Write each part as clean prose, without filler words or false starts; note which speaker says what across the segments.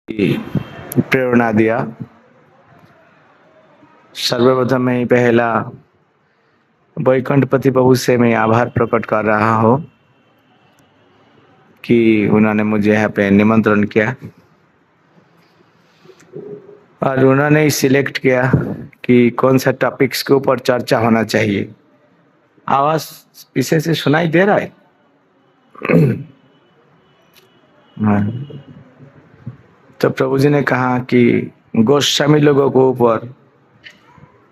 Speaker 1: प्रेरणा दिया। सर्वप्रथम मैं पहला वैकुंठपति प्रभु से मैं आभार प्रकट कर रहा हूँ कि उन्होंने मुझे यहाँ पे निमंत्रण किया और उन्होंने ही सिलेक्ट किया कि कौन सा टॉपिक्स के ऊपर चर्चा होना चाहिए। आवाज पीछे से सुनाई दे रहा है? हाँ। तो प्रभु जी ने कहा कि गोस्वामी लोगों को ऊपर,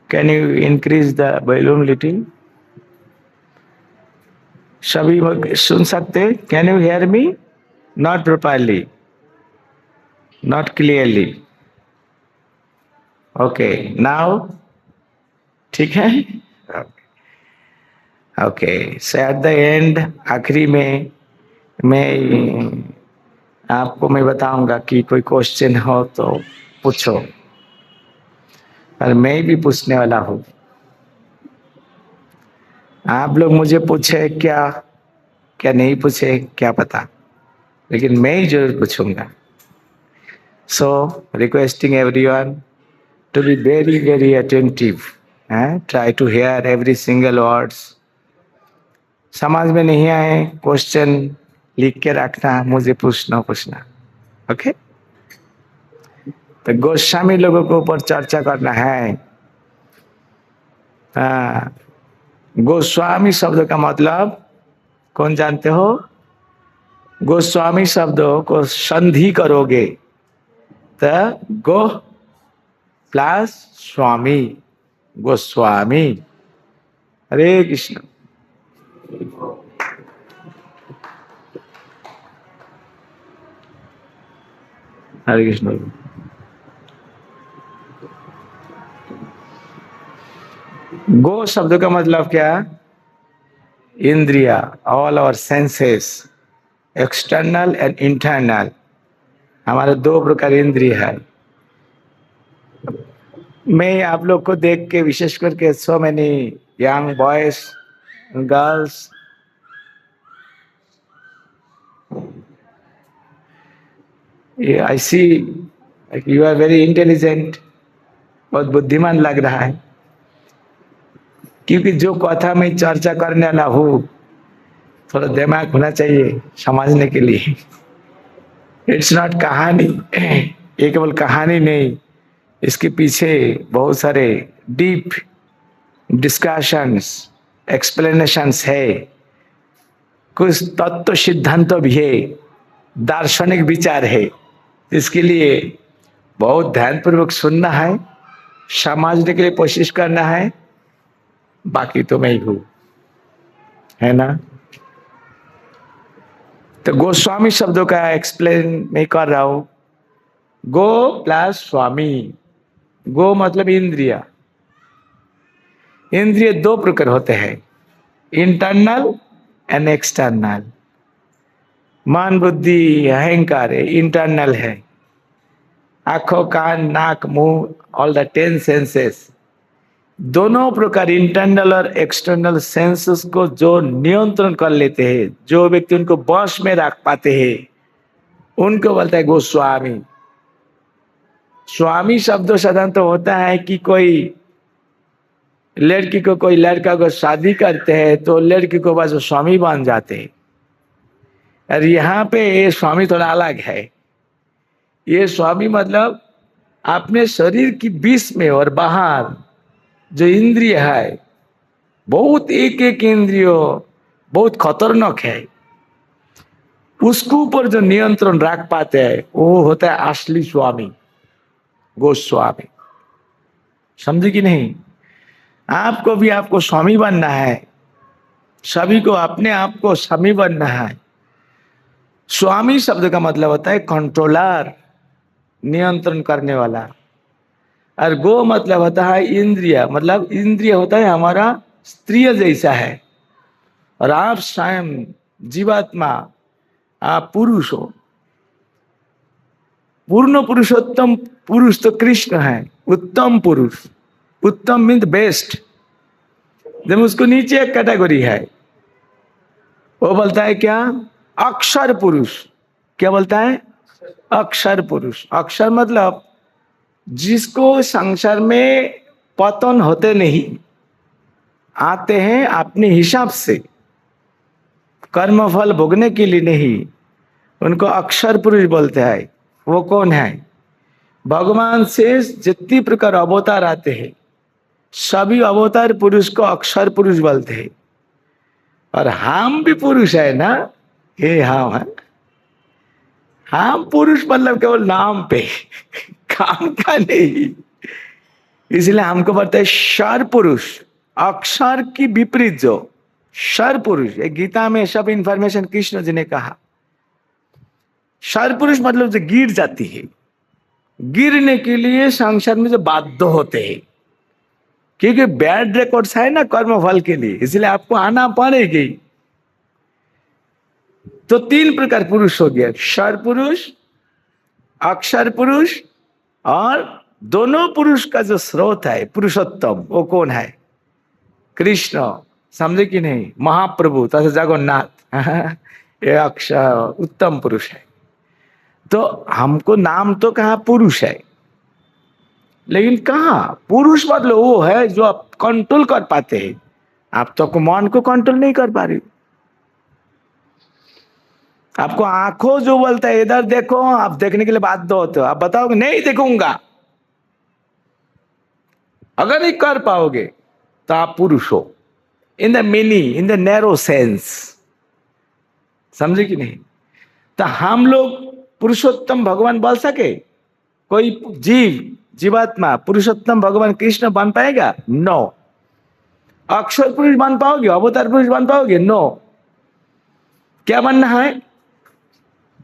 Speaker 1: can you increase the volume little? सभी लोग सुन सकते? Can you hear me? Not properly, not clearly. Okay, now ठीक है। Okay, so at the end, आखिरी में मैं आपको मैं बताऊंगा कि कोई क्वेश्चन हो तो पूछो, और मैं भी पूछने वाला हूँ। आप लोग मुझे पूछे क्या क्या नहीं पूछे क्या पता, लेकिन मैं ही जरूर पूछूंगा। So requesting everyone to be very very attentive, try to hear every single words। समझ में नहीं आए क्वेश्चन लिख के रखना, मुझे पूछना। ओके, तो गोस्वामी लोगों के ऊपर चर्चा करना है। गोस्वामी शब्द का मतलब कौन जानते हो? गोस्वामी शब्द को संधि करोगे तो गो प्लस स्वामी, गोस्वामी। हरे कृष्ण। हरे कृष्ण। गो शब्द का मतलब क्या? इंद्रिया, all our senses, external and internal. हमारे दो प्रकार इंद्रिय है। मैं आप लोग को देख के, विशेष करके so many young boys girls, I see you are very intelligent, बहुत बुद्धिमान लग रहा है। क्योंकि जो कथा में चर्चा करने वाला हूँ, थोड़ा दिमाग होना चाहिए समझने के लिए। इट्स नॉट कहानी, ये केवल कहानी नहीं, इसके पीछे बहुत सारे डीप डिस्कशंस, एक्सप्लेनेशंस है, कुछ तत्व सिद्धांत भी है, दार्शनिक विचार है। इसके लिए बहुत ध्यानपूर्वक सुनना है, समझने के लिए कोशिश करना है। बाकी तो मैं ही हूं, है ना? तो गोस्वामी शब्दों का एक्सप्लेन मैं कर रहा हूं। गो प्लस स्वामी। गो मतलब इंद्रिया। इंद्रिय दो प्रकार होते हैं, इंटरनल एंड एक्सटर्नल। मन बुद्धि अहंकार है, इंटरनल है। आंखों कान नाक मुंह, ऑल द 10 सेंसेस, दोनों प्रकार इंटरनल और एक्सटर्नल सेंसेस को जो नियंत्रण कर लेते हैं, जो व्यक्ति उनको वश में रख पाते हैं, उनको बोलता है गोस्वामी। स्वामी शब्द साधारण तो होता है कि कोई लड़की को, कोई लड़का को शादी करते हैं तो लड़की को बस स्वामी बन जाते हैं। और यहाँ पे ये स्वामी थोड़ा अलग है। ये स्वामी मतलब अपने शरीर की बीच में और बाहर जो इंद्रिय है, बहुत एक एक इंद्रियो बहुत खतरनाक है, उसके ऊपर जो नियंत्रण रख पाते हैं वो होता है असली स्वामी, गोस्वामी। समझे कि नहीं? आपको भी आपको स्वामी बनना है, सभी को अपने आप को स्वामी बनना है। स्वामी शब्द का मतलब होता है कंट्रोलर, नियंत्रण करने वाला। और गो मतलब होता है इंद्रिय, मतलब इंद्रिय होता है हमारा स्त्रीय जैसा है, और आप स्वयं जीवात्मा, आप पुरुष हो। पूर्ण पुरुषोत्तम पुरुष तो कृष्ण है, उत्तम पुरुष। उत्तम मीन्स बेस्ट। जब उसको नीचे एक कैटेगरी है, वो बोलता है क्या? अक्षर पुरुष। क्या बोलता है? अक्षर पुरुष। अक्षर मतलब जिसको संसार में पतन होते नहीं, आते हैं अपने हिसाब से, कर्मफल भोगने के लिए नहीं, उनको अक्षर पुरुष बोलते हैं। वो कौन है? भगवान से जितनी प्रकार अवतार आते हैं सभी अवतार पुरुष को अक्षर पुरुष बोलते हैं। और हम भी पुरुष है ना, ये हम है। हम पुरुष मतलब केवल नाम पे, काम का नहीं। इसलिए हमको पता है शर पुरुष, अक्षर की विपरीत जो शर पुरुष। ये गीता में सब इंफॉर्मेशन कृष्ण जी ने कहा। शर पुरुष मतलब जो गिर जाती है, गिरने के लिए संसार में जो बाध्य होते हैं, क्योंकि बैड रिकॉर्ड्स है ना कर्म फल के लिए, इसलिए आपको आना पड़ेगी। तो तीन प्रकार पुरुष हो गया, शर पुरुष, अक्षर पुरुष, और दोनों पुरुष का जो स्रोत है पुरुषोत्तम, वो कौन है? कृष्ण। समझे कि नहीं? महाप्रभु तथा जगन्नाथ ये अक्षर उत्तम पुरुष है। तो हमको नाम तो कहा पुरुष है, लेकिन कहा पुरुष मतलब वो है जो आप कंट्रोल कर पाते हैं। आप तो मन को कंट्रोल नहीं कर पा रही। आपको आंखों जो बोलता है इधर देखो, आप देखने के लिए बाध्य होते हो, आप बताओगे नहीं देखूंगा। अगर नहीं कर पाओगे तो आप पुरुष हो, in the mini, in the narrow sense. समझे कि नहीं? तो हम लोग पुरुषोत्तम भगवान बोल सके? कोई जीवात्मा पुरुषोत्तम भगवान कृष्ण बन पाएगा? नो। अक्षर पुरुष बन पाओगे? अवतार पुरुष बन पाओगे? नो। क्या बनना है?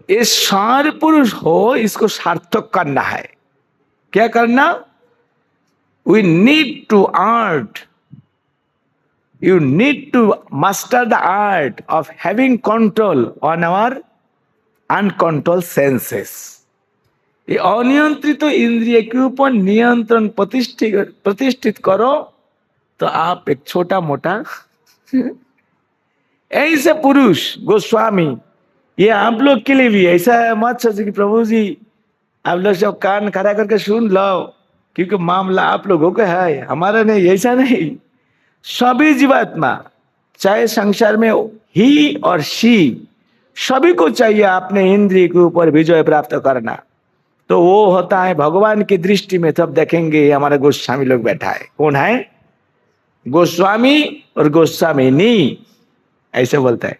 Speaker 1: ये सार पुरुष हो, इसको सार्थक करना है। क्या करना? We need to art, you need to master the art of having control on our uncontrolled senses. ये अनियंत्रित इंद्रिय के ऊपर नियंत्रण प्रतिष्ठित करो तो आप एक छोटा मोटा ऐसे पुरुष गोस्वामी, ये आप लोग के लिए भी ऐसा मत सोचिए कि प्रभु जी आप लोग सब कान खड़ा करके सुन लो, क्योंकि मामला आप लोगों का है, हमारा नहीं। ऐसा नहीं। सभी जीवात्मा, चाहे संसार में ही और शी, सभी को चाहिए अपने इंद्रिय के ऊपर विजय प्राप्त करना। तो वो होता है भगवान की दृष्टि में। तब देखेंगे हमारे गोस्वामी लोग बैठा है। कौन है? गोस्वामी और गोस्वामिनी, ऐसे बोलता है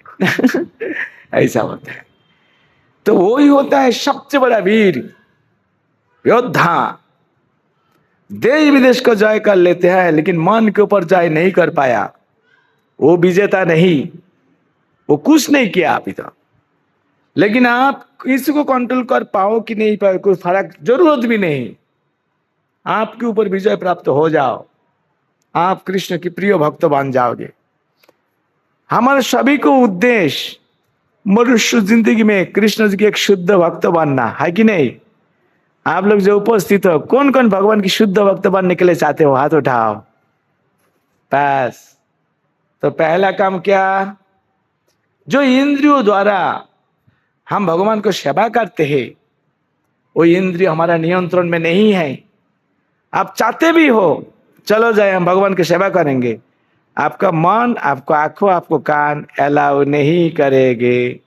Speaker 1: ऐसा बोलता है। तो वो ही होता है सबसे बड़ा वीर योद्धा। देश विदेश को जय कर लेते हैं, लेकिन मन के ऊपर जय नहीं कर पाया, वो विजेता नहीं, वो कुछ नहीं किया अभी तक। लेकिन आप इसको कंट्रोल कर पाओ कि नहीं पाओ, कोई फर्क जरूरत भी नहीं। आपके ऊपर विजय प्राप्त हो जाओ, आप कृष्ण की प्रिय भक्त बन जाओगे। हमारे सभी को उद्देश्य मनुष्य जिंदगी में कृष्ण जी की एक शुद्ध भक्त बनना है कि नहीं? आप लोग जो उपस्थित हो, कौन कौन भगवान की शुद्ध भक्त बनने के लिए चाहते हो? हाथ उठाओ बस। तो पहला काम क्या? जो इंद्रियों द्वारा हम भगवान को सेवा करते हैं, वो इंद्रिय हमारा नियंत्रण में नहीं है। आप चाहते भी हो चलो जाए हम भगवान की सेवा करेंगे, आपका मन, आपको आंखों, आपको कान अलाउ नहीं करेंगे।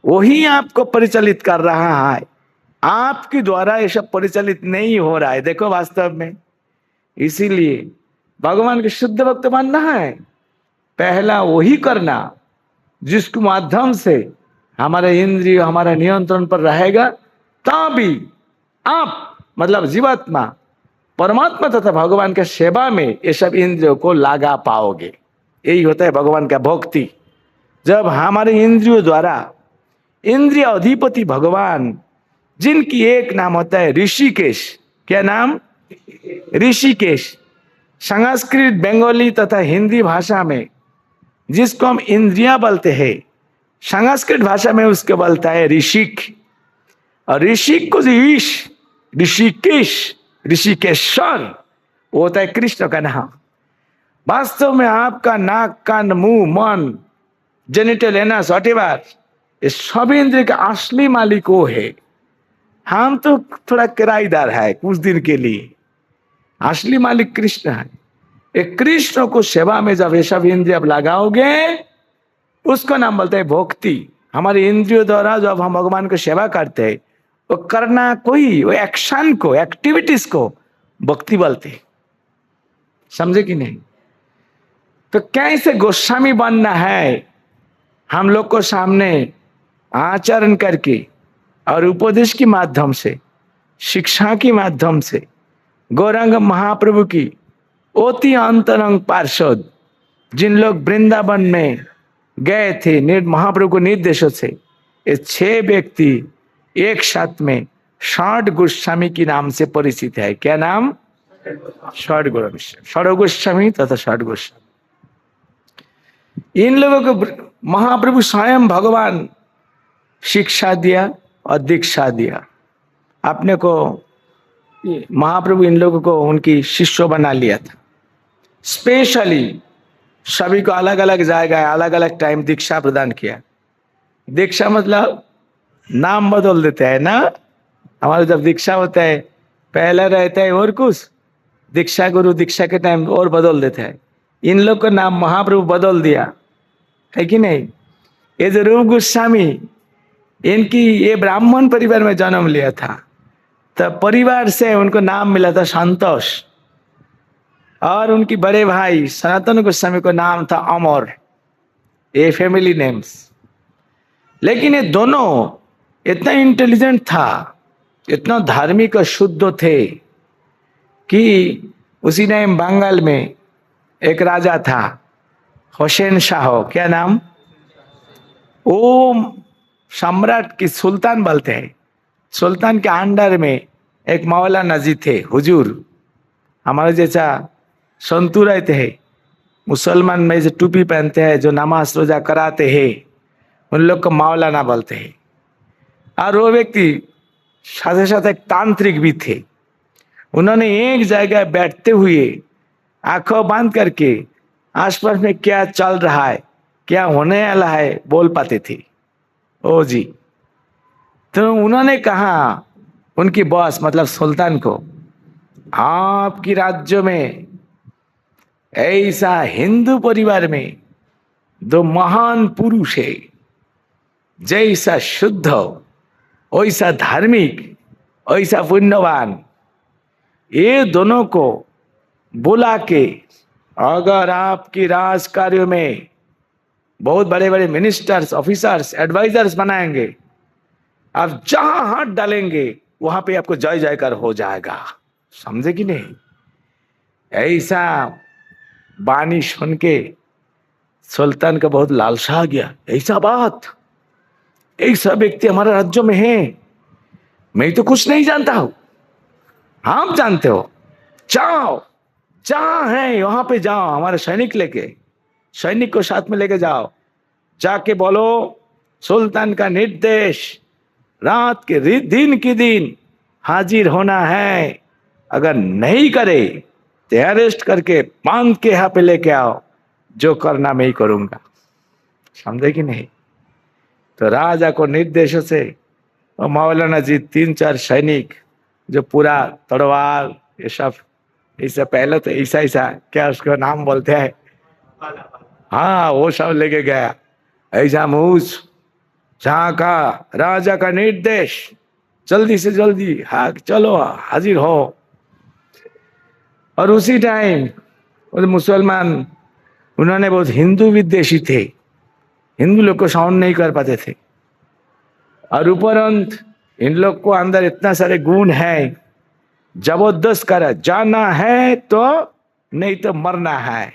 Speaker 1: वही आपको परिचालित कर रहा है, आपके द्वारा ये सब परिचालित नहीं हो रहा है। देखो वास्तव में। इसीलिए भगवान के शुद्ध भक्त बनना है, पहला वही करना जिसके माध्यम से हमारे इंद्रिय हमारा नियंत्रण पर रहेगा। तभी आप मतलब जीवात्मा परमात्मा तथा भगवान के सेवा में ये सब इंद्रियों को लगा पाओगे। यही होता है भगवान का भक्ति। जब हमारे इंद्रियों द्वारा, इंद्रिय अधिपति भगवान, जिनकी एक नाम होता है ऋषिकेश। क्या नाम? ऋषिकेश। संस्कृत, बंगाली तथा हिंदी भाषा में जिसको हम इंद्रिया बोलते हैं, संस्कृत भाषा में उसके बोलता है ऋषिक। और ऋषिक को ईश, ऋषिकेश, ऋषिकेश्वर, वो होता है कृष्ण का नाम। वास्तव में आपका नाक, कान, मुंह, मन, जेनिटल एनस, व्हाटएवर, ये सभी इंद्रिय का असली मालिक वो है। हम तो थोड़ा किराएदार है कुछ दिन के लिए, असली मालिक कृष्ण है। एक कृष्ण को सेवा में जब ये सब इंद्रिय आप लगाओगे, उसको नाम बोलते हैं भक्ति। हमारे इंद्रियों द्वारा जब हम भगवान को सेवा करते हैं, वो करना कोई वो एक्शन को, एक्टिविटीज को भक्ति बोलते हैं। समझे कि नहीं? तो कैसे गोस्वामी बनना है, हम लोग को सामने आचरण करके और उपदेश के माध्यम से, शिक्षा के माध्यम से, गौरांग महाप्रभु की अति अंतरंग पार्षद जिन लोग वृंदावन में गए थे महाप्रभु को निर्देशों से, ये 6 व्यक्ति एक साथ में षड गोस्वामी के नाम से परिचित है। क्या नाम? षड गोस्वामी तथा षड गोस्वामी। इन लोगों को महाप्रभु स्वयं भगवान शिक्षा दिया और दीक्षा दिया। आपने को महाप्रभु इन लोगों को उनकी शिष्य बना लिया था। स्पेशली सभी को अलग अलग जगह अलग अलग टाइम दीक्षा प्रदान किया। दीक्षा मतलब नाम बदल देते हैं ना। हमारा जब दीक्षा होता है पहले रहता है और कुछ, दीक्षा गुरु दीक्षा के टाइम और बदल देते हैं। इन लोग का नाम महाप्रभु बदल दिया है कि नहीं? ये जो रूप गोस्वामी, इनकी ये ब्राह्मण परिवार में जन्म लिया था, तो परिवार से उनको नाम मिला था संतोष। और उनकी बड़े भाई सनातन गोस्वामी को नाम था अमर। ये फैमिली नेम्स। लेकिन ये दोनों इतना इंटेलिजेंट था, इतना धार्मिक और शुद्ध थे कि उसी टाइम बंगाल में एक राजा था हुसैन शाह। क्या नाम? वो सम्राट की सुल्तान बोलते हैं। सुल्तान के अंडर में एक मौलाना जी थे, हुजूर हमारे जैसा संतू रहते हैं, मुसलमान में जो टोपी पहनते हैं, जो नमाज रोजा कराते हैं, उन लोग को मौलाना बोलते हैं। और वो व्यक्ति साथ साथ एक तांत्रिक भी थे। उन्होंने एक जगह बैठते हुए आंखों बंद करके आसपास में क्या चल रहा है, क्या होने वाला है, बोल पाते थे। ओ जी। तो उन्होंने कहा उनकी बॉस मतलब सुल्तान को, आपकी राज्य में ऐसा हिंदू परिवार में 2 महान पुरुष है, जैसा शुद्ध, वैसा धार्मिक, वैसा पुण्यवान, ये दोनों को बुला के अगर आपकी राज कार्यों में बहुत बड़े बड़े मिनिस्टर्स, ऑफिसर्स, एडवाइजर्स बनाएंगे, आप जहां हाथ डालेंगे वहां पे आपको जय जयकार हो जाएगा। समझे कि नहीं? ऐसा बानी सुन के सुल्तान का बहुत लालसा आ गया। ऐसा बात, ऐसा व्यक्ति हमारे राज्य में है, मैं तो कुछ नहीं जानता हूं, आप जानते हो। जाओ, जहां है वहां पे जाओ, हमारे सैनिक को साथ में लेके जाओ, जाके बोलो सुल्तान का निर्देश, रात के दिन के दिन हाजिर होना है, अगर नहीं करे तो अरेस्ट करके बांध के यहाँ पे लेके आओ, जो करना मैं ही करूंगा। समझे कि नहीं? तो राजा को निर्देशों से मौलाना जी 3-4 सैनिक जो पूरा तलवार ये सब, इससे पहले तो ऐसा क्या उसका नाम बोलते हैं, हाँ वो सब लेके गया। ऐसा मूस जहाँ का राजा का निर्देश, जल्दी से जल्दी हाँ चलो हाजिर हो। और उसी टाइम मुसलमान, उन्होंने बहुत हिंदू विद्वेषी थे, हिंदू लोग को सहन नहीं कर पाते थे। और उपरंत इन लोग को अंदर इतना सारे गुण है, जबरदस्त कर जाना है तो नहीं तो मरना है।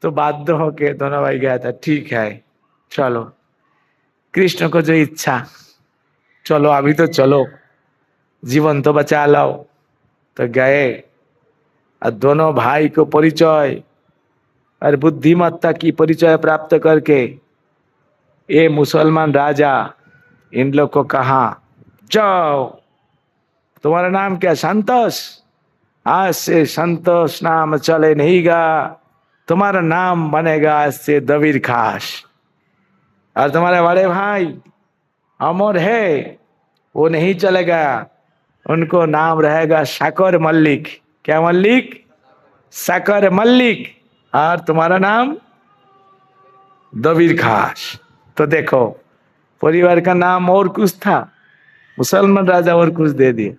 Speaker 1: तो बाध्य होके दोनों भाई गया था, ठीक है चलो, कृष्ण को जो इच्छा, चलो अभी तो चलो, जीवन तो बचा लो। तो गए और दोनों भाई को परिचय और बुद्धिमत्ता की परिचय प्राप्त करके ये मुसलमान राजा इन लोग को कहा, जाओ तुम्हारा नाम क्या? संतोष। आज से संतोष नाम चले नहीं गा, तुम्हारा नाम बनेगा आज से दबीर खास। और तुम्हारे बड़े भाई अमर है, वो नहीं चलेगा, उनको नाम रहेगा साकर मल्लिक। क्या मल्लिक? साकर मल्लिक। और तुम्हारा नाम दबीर खास। तो देखो, परिवार का नाम और कुछ था, मुसलमान राजा और कुछ दे दिए।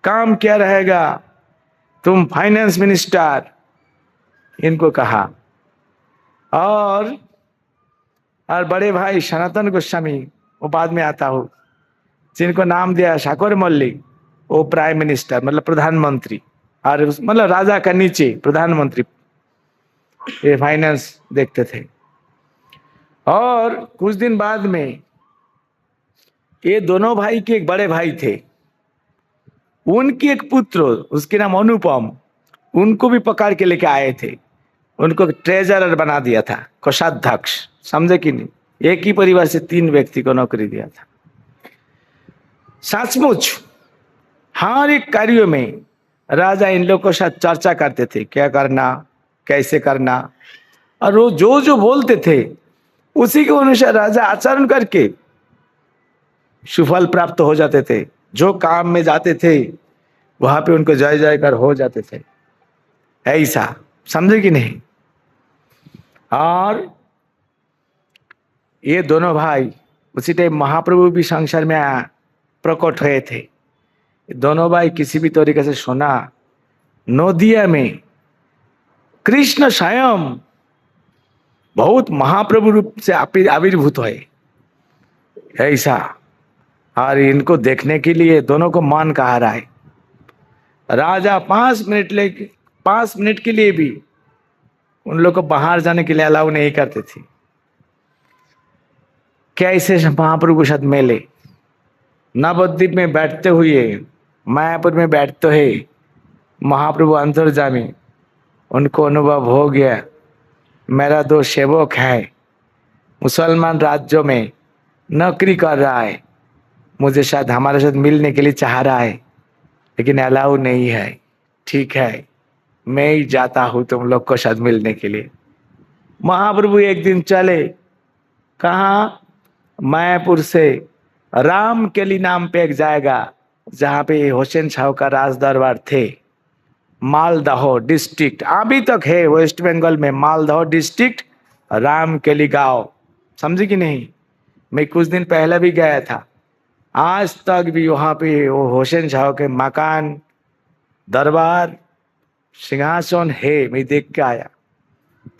Speaker 1: काम क्या रहेगा? तुम फाइनेंस मिनिस्टर, इनको कहा। और बड़े भाई सनातन गोस्वामी, वो बाद में आता हो, जिनको नाम दिया साकर मल्लिक, वो प्राइम मिनिस्टर मतलब प्रधानमंत्री, और मतलब राजा का नीचे प्रधानमंत्री, ये फाइनेंस देखते थे। और कुछ दिन बाद में ये दोनों भाई के एक बड़े भाई थे, उनकी एक पुत्र, उसके नाम अनुपम, उनको भी पकड़ के लेके आए थे। उनको ट्रेजरर बना दिया था, कोषाध्यक्ष, समझे कि नहीं? एक ही परिवार से 3 व्यक्ति को नौकरी दिया था। सचमुच हर एक कार्यों में राजा इन लोगों के साथ चर्चा करते थे, क्या करना, कैसे करना, और वो जो जो बोलते थे उसी के अनुसार राजा आचरण करके सुफल प्राप्त हो जाते थे। जो काम में जाते थे वहां पे उनको जय जयकार हो जाते थे। ऐसा, समझे कि नहीं? और ये दोनों भाई उसी टाइम महाप्रभु भी संसार में प्रकट हुए थे। दोनों भाई किसी भी तरीके से सुना, नोदिया में कृष्ण स्वयं बहुत महाप्रभु रूप से आविर्भूत हुए, ऐसा। और इनको देखने के लिए दोनों को मान कहा रहा है। राजा 5 मिनट के लिए भी उन लोग को बाहर जाने के लिए अलाउ नहीं करते थे। कैसे महाप्रभु के साथ मिले? नवद्वीप में बैठते हुए, मायापुर में बैठते हुए महाप्रभु अंतर्जामी, उनको अनुभव हो गया, मेरा 2 सेवक है, मुसलमान राज्यों में नौकरी कर रहा है, मुझे शायद हमारे साथ मिलने के लिए चाह रहा है, लेकिन अलाउ नहीं है। ठीक है, मैं ही जाता हूं तुम लोग को साथ मिलने के लिए। महाप्रभु एक दिन चले, कहाँ? मायापुर से रामकेली नाम पे एक जाएगा, जहां पे हुसैन शाह का राज दरबार थे। मालदह डिस्ट्रिक्ट अभी तक है वेस्ट बंगाल में, मालदह डिस्ट्रिक्ट, रामकेली गांव, समझे कि नहीं? मैं कुछ दिन पहले भी गया था। आज तक भी वहां पे वो हुसैन शाह के मकान, दरबार, सिंहासन है, मैं देख के आया,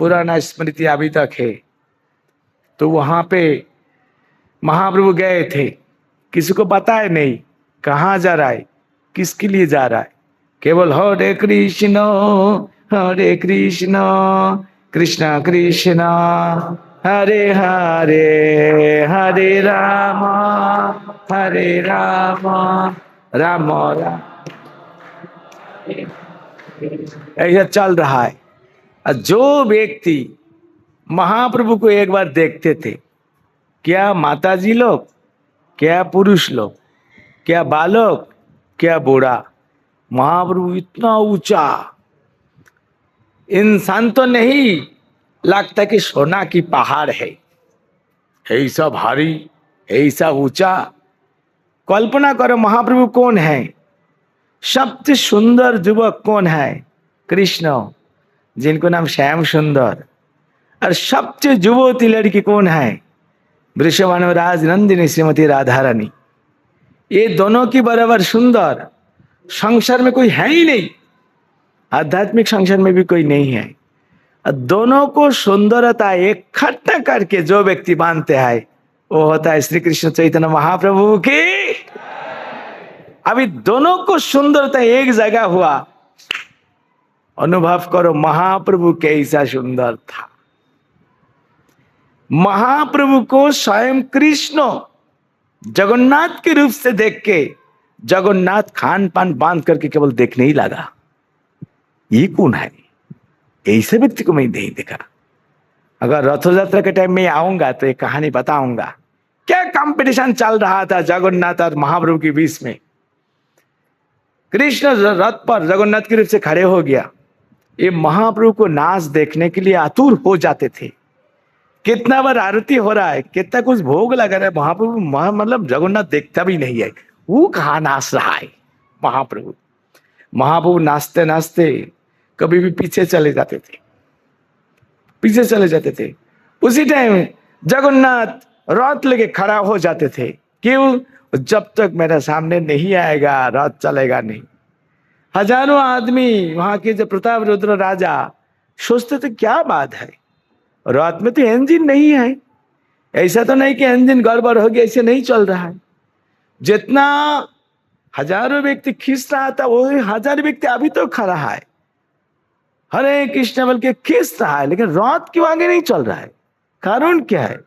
Speaker 1: पुराना स्मृति अभी तक है। तो वहां पे महाप्रभु गए थे, किसी को पता है नहीं कहाँ जा रहा है, किसके लिए जा रहा है, केवल हरे कृष्ण कृष्ण कृष्ण हरे हरे, हरे राम राम राम, ऐसा चल रहा है। जो व्यक्ति महाप्रभु को एक बार देखते थे, क्या माताजी लोग, क्या पुरुष लोग, क्या बालक, क्या बूढ़ा, महाप्रभु इतना ऊंचा इंसान तो नहीं लगता कि सोना की पहाड़ है, ऐसा भारी, ऐसा ऊंचा। कल्पना करो महाप्रभु कौन है? सबसे सुंदर युवक कौन है? कृष्ण, जिनको नाम श्याम सुंदर। और सबसे युवती लड़की कौन है? वृषभानु राज नंदिनी श्रीमती राधा रानी। ये दोनों की बराबर सुंदर संसार में कोई है ही नहीं, आध्यात्मिक संसार में भी कोई नहीं है। दोनों को सुंदरता इकट्ठा करके जो व्यक्ति मानते हैं, वो होता है श्री कृष्ण चैतन्य महाप्रभु की। अभी दोनों को सुंदरता एक जगह हुआ, अनुभव करो महाप्रभु कैसा सुंदर था। महाप्रभु को स्वयं कृष्ण जगन्नाथ के रूप से देख के जगन्नाथ खान पान बांध करके केवल देखने ही लगा, ये कौन है? ऐसे व्यक्ति को मैं नहीं देखा। अगर रथ यात्रा के टाइम में आऊंगा तो एक कहानी बताऊंगा, क्या कंपटीशन चल रहा था जगन्नाथ और महाप्रभु के बीच में। कृष्ण रथ पर जगन्नाथ के रूप से खड़े हो गया, ये महाप्रभु को नाच देखने के लिए आतुर हो जाते थे। कितना बार आरती हो रहा है, कितना कुछ भोग लगा रहा है, महाप्रभु मतलब जगन्नाथ देखता भी नहीं है, वो कहाँ नाच रहा है महाप्रभु। महाप्रभु नाचते नाचते कभी भी पीछे चले जाते थे, पीछे चले जाते थे। उसी टाइम जगन्नाथ रथ लेके खड़ा हो जाते थे। क्यों? जब तक मेरे सामने नहीं आएगा रथ चलेगा नहीं। हजारों आदमी वहां के जो प्रताप रुद्र राजा सोचते थे क्या बात है, रथ में तो इंजन नहीं है, ऐसा तो नहीं कि इंजन गड़बड़ हो गया, ऐसे नहीं चल रहा है। जितना हजारों व्यक्ति खींच रहा था वही हजार व्यक्ति अभी तो खड़ा है, हरे कृष्ण बोल के खींच रहा है, लेकिन रथ क्यों आगे नहीं चल रहा है? कारण क्या है?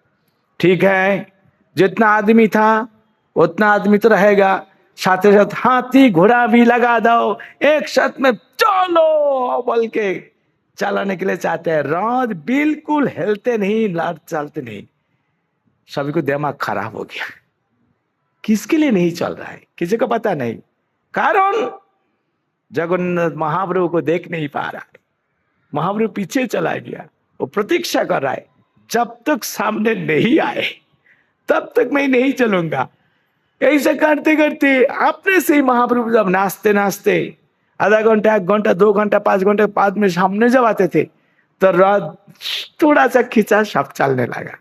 Speaker 1: ठीक है, जितना आदमी था उतना आदमी तो रहेगा, साथ ही साथ हाथी घोड़ा भी लगा दो, एक साथ में चलो बोल के चलाने के लिए चाहते हैं। रथ बिल्कुल हिलते नहीं, लाट चलते नहीं। सभी को दिमाग खराब हो गया, किसके लिए नहीं चल रहा है किसी को पता नहीं। कारण जगन्नाथ महाप्रभु को देख नहीं पा रहा है। महाप्रभु पीछे चला गया, वो प्रतीक्षा कर रहा है, जब तक सामने नहीं आए तब तक मैं नहीं चलूंगा। ऐसा करते करते अपने से ही महाप्रभु जब नाचते नाचते आधा घंटा, 1 घंटा, 2 घंटा, 5 घंटे बाद में सामने जब आते थे तो रथ थोड़ा सा खींचा, सब चलने लगा।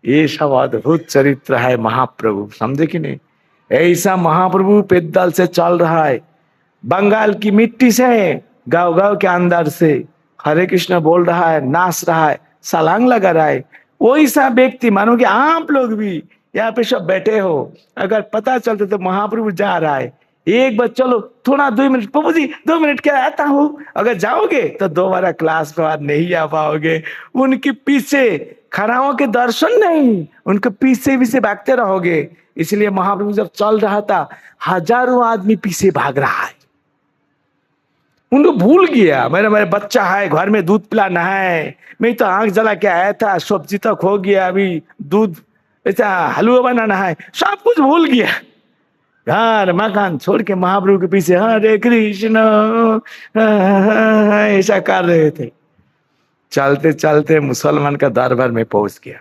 Speaker 1: ये सब अद्भुत चरित्र है महाप्रभु, समझे कि नहीं? ऐसा महाप्रभु पैदल से चल रहा है, बंगाल की मिट्टी से, गांव गांव के अंदर से हरे कृष्ण बोल रहा है, नाच रहा है, सलांग लगा रहा है। वही सा व्यक्ति मानो कि आप लोग भी यहाँ पे सब बैठे हो, अगर पता चलता तो महाप्रभु जा रहा है, एक बार चलो थोड़ा 2 मिनट, प्रभु जी 2 मिनट क्या आता हूँ, अगर जाओगे तो दोबारा क्लास के बाद नहीं आ पाओगे। उनके पीछे खड़ा होके दर्शन नहीं, उनके पीछे पीछे भागते रहोगे। इसलिए महाप्रभु जब चल रहा था हजारों आदमी पीछे भाग रहा है। उनको भूल गया मेरा बच्चा है, घर में दूध पिलाना है, मैं तो आंख जला के आया था, सब्जी तक हो गया, अभी दूध ऐसा हलवा बनाना है, सब कुछ भूल गया। घर मकान छोड़ के महाप्रभु के पीछे हरे कृष्ण ऐसा कर रहे थे। चलते चलते मुसलमान का दरबार में पहुंच गया।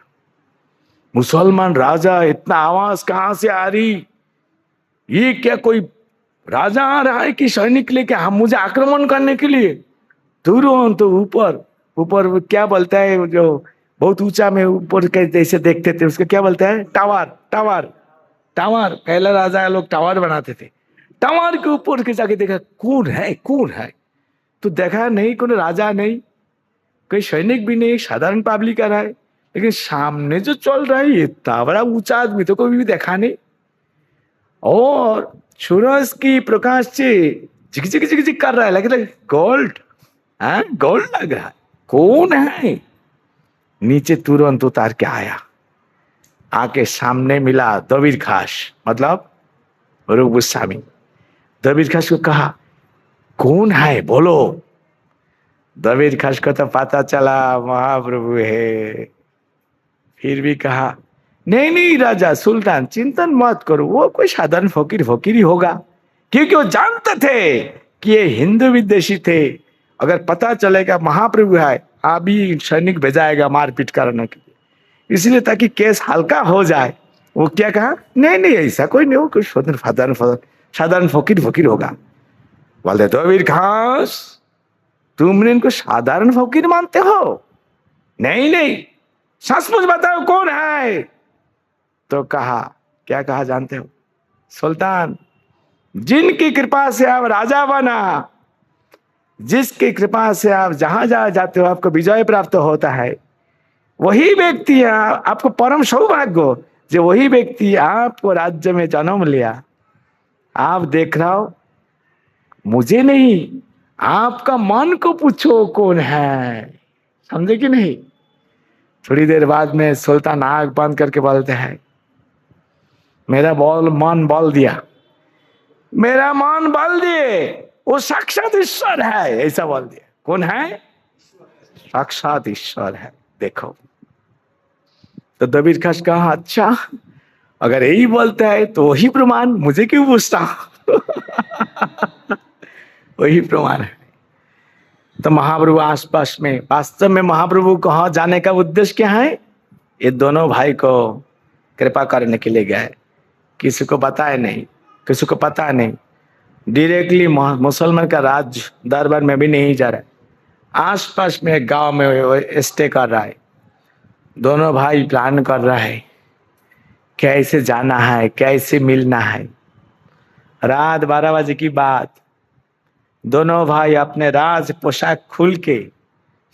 Speaker 1: मुसलमान राजा, इतना आवाज कहां से आ रही, ये क्या कोई राजा आ रहा है कि सैनिक लेके हम मुझे आक्रमण करने के लिए? तुरंत तो ऊपर ऊपर क्या बोलता है, जो बहुत ऊंचा में ऊपर के जैसे देखते थे उसको क्या बोलते हैं, टावर। टावर टावर पहले राजा लोग टावर बनाते थे। टावर के ऊपर के जाके देखा कौन है, कौन है, तो देखा नहीं कोई राजा नहीं, कोई सैनिक भी नहीं, साधारण पब्लिक आ रहा है। लेकिन सामने जो चल रहा है इतना बड़ा ऊंचा आदमी तो कोई भी देखा नहीं, और सूरज की प्रकाश से झिक झिक झिक झिक कर रहा है, लगे गोल्ड, हाँ गोल्ड लग रहा है। कौन है? नीचे तुरंत उतार के आया, आके सामने मिला दबीर खास, मतलब रूप गोस्वामी। दबीर खास को कहा कौन है बोलो। दबीर खास को तो पता चला महाप्रभु है, फिर भी कहा नहीं नहीं राजा सुल्तान चिंतन मत करो, वो कोई साधारण फकीर ही होगा। क्योंकि वो जानते थे कि ये हिंदू विदेशी थे, अगर पता चलेगा महाप्रभु है अभी सैनिक भेजाएगा मारपीट करने के लिए, इसलिए ताकि केस हल्का हो जाए। वो क्या कहा, नहीं नहीं ऐसा कोई नहीं हो, कोई साधारण फकीर होगा। बोलते तो वीर खास तुमने इनको साधारण फकीर मानते हो? नहीं नहीं सचमुच बताओ कौन है। तो कहा, क्या कहा जानते हो? सुल्तान जिनकी कृपा से आप राजा बना, जिसकी कृपा से आप जहां जहां जाते हो आपको विजय प्राप्त होता है, वही व्यक्ति है आपको परम सौभाग्य, जो वही व्यक्ति आपको राज्य में जन्म लिया। आप देख रहा हो, मुझे नहीं आपका मन को पूछो कौन है, समझे कि नहीं? थोड़ी देर बाद में सुल्तान आंख बंद करके बोलते हैं मेरा मन बल दिया, मेरा मन बल दिए, वो साक्षात ईश्वर है, ऐसा बोल दिया। कौन है? साक्षात ईश्वर है, देखो। तो दबीर खास कहा अच्छा अगर यही बोलता है तो वही प्रमाण, मुझे क्यों पूछता? वही प्रमाण है। तो महाप्रभु आसपास में, वास्तव में महाप्रभु कहाँ जाने का उद्देश्य क्या है? ये दोनों भाई को कृपा करने के लिए गए, किसी को बताए नहीं। किसी को पता नहीं। डायरेक्टली मुसलमान का राज दरबार में भी नहीं जा रहा है, आसपास में एक गांव में स्टे कर रहा है। दोनों भाई प्लान कर रहा है कैसे जाना है, कैसे मिलना है। रात 12 बजे की बात, दोनों भाई अपने राज पोशाक खुल के,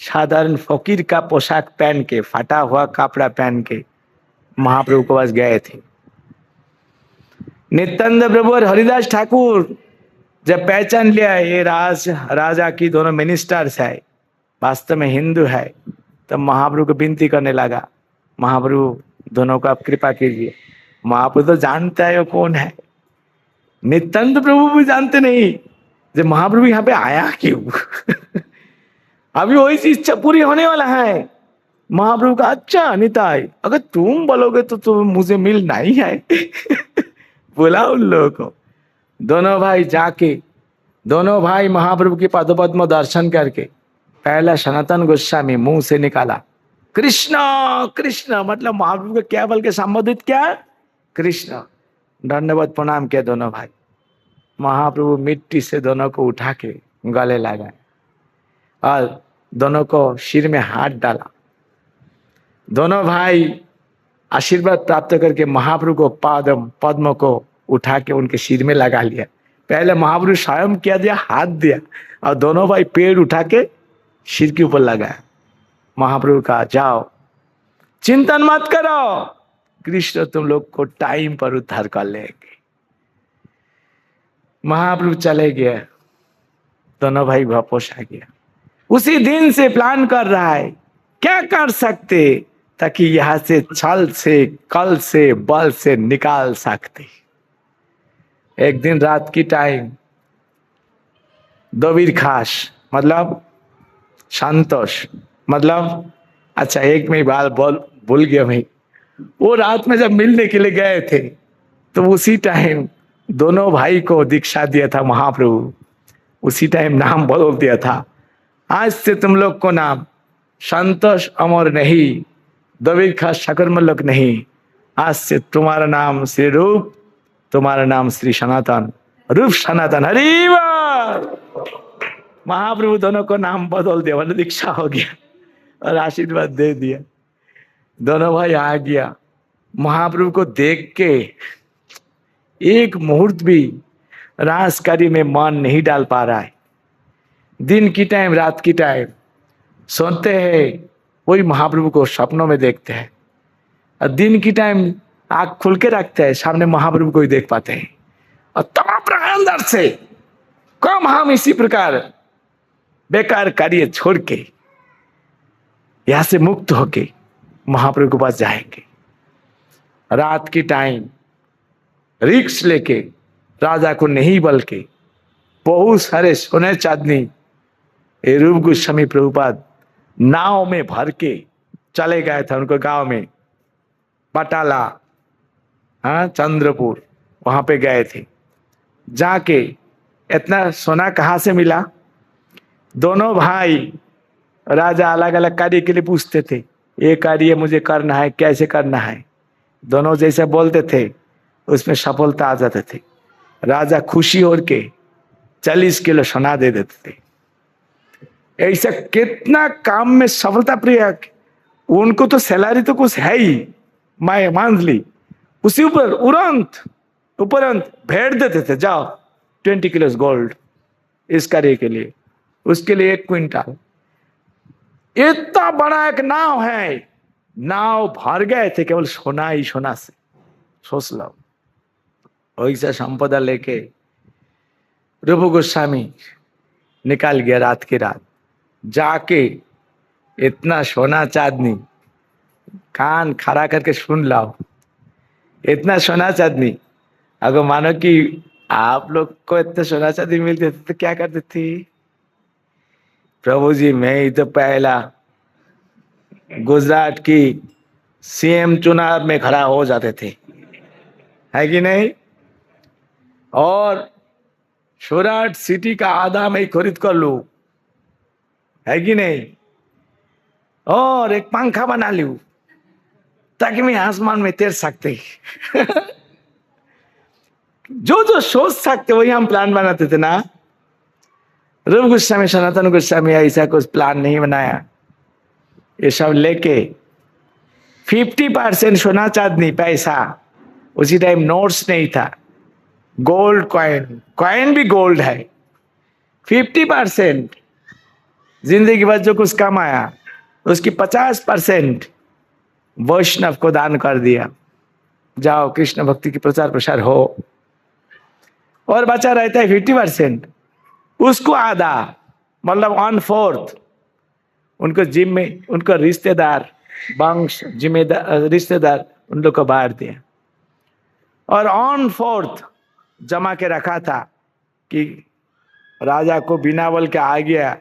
Speaker 1: साधारण फकीर का पोशाक पहन के, फटा हुआ कपड़ा पहन के महाप्रभु के पास गए थे। नित्यानंद प्रभु और हरिदास ठाकुर जब पहचान लिया ये राजा की दोनों मिनिस्टर्स है, वास्तव में हिंदू है, तब महाप्रभु को विनती करने लगा, महाप्रभु दोनों को आप कृपा कीजिए। महाप्रभु तो जानता है वो कौन है, नित्यानंद प्रभु भी जानते नहीं जब महाप्रभु यहाँ पे आया क्यों। अभी वही चीज इच्छा पूरी होने वाला है। महाप्रभु का अच्छा निताई, अगर तुम बोलोगे तो मुझे मिलना ही है। बोला उन लोगों को। दोनों भाई जाके, दोनों भाई महाप्रभु की पादोपद्म दर्शन करके, पहला सनातन गोस्वामी मुंह से निकाला कृष्ण कृष्ण, मतलब महाप्रभु को क्या बोल के संबोधित किया, कृष्ण। दंडवत प्रणाम किया दोनों भाई। महाप्रभु मिट्टी से दोनों को उठा के गले लगाए और दोनों को सिर में हाथ डाला। दोनों भाई आशीर्वाद प्राप्त करके महाप्रभु को पद्म को उठा के उनके सिर में लगा लिया। पहले महाप्रभु स्वयं किया दिया, हाथ दिया, और दोनों भाई पेड़ उठा के सिर के ऊपर लगाया। महाप्रभु कहा जाओ चिंतन मत करो, कृष्ण तुम लोग को टाइम पर उद्धार कर लेंगे। महाप्रभु चले गए, दोनों भाई वापस आ गया। उसी दिन से प्लान कर रहा है क्या कर सकते ताकि यहां से छल से, कल से, बल से निकाल सकते। एक दिन रात की टाइम दोबीर खास मतलब संतोष, मतलब अच्छा एक में बाल भूल गया भाई। वो रात में जब मिलने के लिए गए थे तो उसी टाइम दोनों भाई को दीक्षा दिया था महाप्रभु। उसी टाइम नाम बदल दिया था, आज से तुम लोग को नाम संतोष अमर नहीं, दोबीर खास ठाकुर मल्लक नहीं, आज से तुम्हारा नाम श्री रूप, तुम्हारा नाम श्री सनातन, रूप सनातन। हरि बोल। महाप्रभु दोनों को नाम बदल दिया, मतलब दीक्षा हो गया और आशीर्वाद दे दिया। दोनों भाई आ गया। महाप्रभु को देख के एक मुहूर्त भी रासकारी में मन नहीं डाल पा रहा है। दिन की टाइम, रात की टाइम सोते हैं, वही महाप्रभु को सपनों में देखते हैं, और दिन की टाइम आंख खुल के रखते हैं, सामने महाप्रभु को ही देख पाते हैं। और तमाम अंदर से कम हम इसी प्रकार बेकार कार्य छोड़ के यहां से मुक्त होके महाप्रभु के पास जाएंगे। रात की टाइम रिक्स लेके राजा को नहीं बल्कि बहुत सारे सोने चांदनी ये रूप गोस्वामी प्रभुपाद नाव में भर के चले गए थे उनको गांव में, बटाला, हाँ चंद्रपुर, वहां पे गए थे। जाके इतना सोना कहाँ से मिला, दोनों भाई राजा अलग अलग कार्य के लिए पूछते थे, ये कार्य मुझे करना है, कैसे करना है। दोनों जैसे बोलते थे उसमें सफलता आ जाते थे। राजा खुशी हो के 40 किलो सोना दे देते थे। ऐसा कितना काम में सफलता प्रिय, उनको तो सैलरी तो कुछ है ही मंथली, उसी ऊपर उपरंत भेड़ देते थे, जाओ 20 किलो गोल्ड इस कार्य के लिए, उसके लिए 1 क्विंटल। इतना बड़ा एक नाव है, नाव भर गए थे केवल सोना ही सोना से। सोच लो, वैसा संपदा लेके रूप गोस्वामी निकाल गया रात की रात। जाके इतना सोना चांदनी, कान खड़ा करके सुन लाओ, इतना सोना चांदनी, अगर मानो कि आप लोग को इतना सोना चांदी मिलते थे तो क्या करते थे, प्रभु जी मैं ही तो पहला गुजरात की सीएम चुनाव में खड़ा हो जाते थे, है कि नहीं, और सूरत सिटी का आधा मैं खरीद कर लूं, है कि नहीं, और एक पंखा बना लूं ताकि मैं आसमान में तैर सकते। जो जो सोच सकते वही हम प्लान बनाते थे ना। रूप गोस्वामी सनातन गोस्वामी ऐसा कुछ प्लान नहीं बनाया। ये सब लेके 50% सोना चांदी पैसा, उसी टाइम नोट्स नहीं था, गोल्ड कॉइन, कॉइन भी गोल्ड है, 50% जिंदगी भर जो कुछ कमाया उसकी 50% वैष्णव को दान कर दिया, जाओ कृष्ण भक्ति की प्रचार प्रसार हो। और बचा रहता है 50%, उसको आधा मतलब 1/4 उनको जिम में, उनको रिश्तेदार, वंश जिम्मेदार रिश्तेदार उन लोग को बांट दिया। और 1/4 जमा के रखा था कि राजा को बिना बोल के आ गया,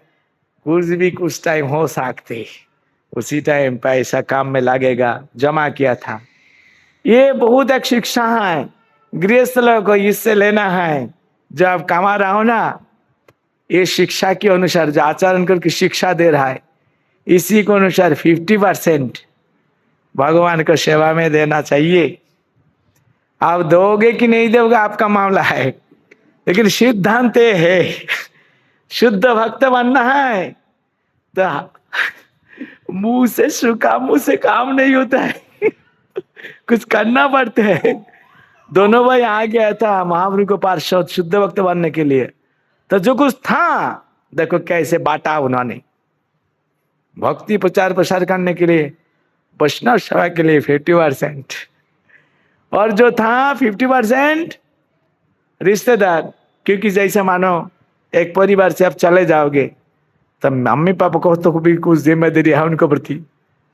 Speaker 1: कुछ भी कुछ टाइम हो सकते, उसी टाइम पैसा काम में लगेगा, जमा किया था। ये बहुत एक शिक्षा है गृहस्थ लोगों को, इससे लेना है। जब आप कमा रहा हो ना, ये शिक्षा के अनुसार जो आचरण करके शिक्षा दे रहा है, इसी के अनुसार 50% भगवान को सेवा में देना चाहिए। आप दोगे कि नहीं दोगे आपका मामला है, लेकिन सिद्धांत है शुद्ध भक्त बनना है तो मुंह से सूखा, मुंह से काम नहीं होता है कुछ करना पड़ता है। दोनों भाई आ गया था महाप्रभु को पार्षद शुद्ध भक्त बनने के लिए, तो जो कुछ था देखो कैसे बांटा उन्होंने। भक्ति प्रचार प्रसार करने के लिए, वैष्णव सेवा के लिए 50%, और जो था 50% रिश्तेदार। क्योंकि जैसे मानो एक परिवार से आप चले जाओगे तो मम्मी पापा को तो भी कुछ जिम्मेदारी है उनको प्रति,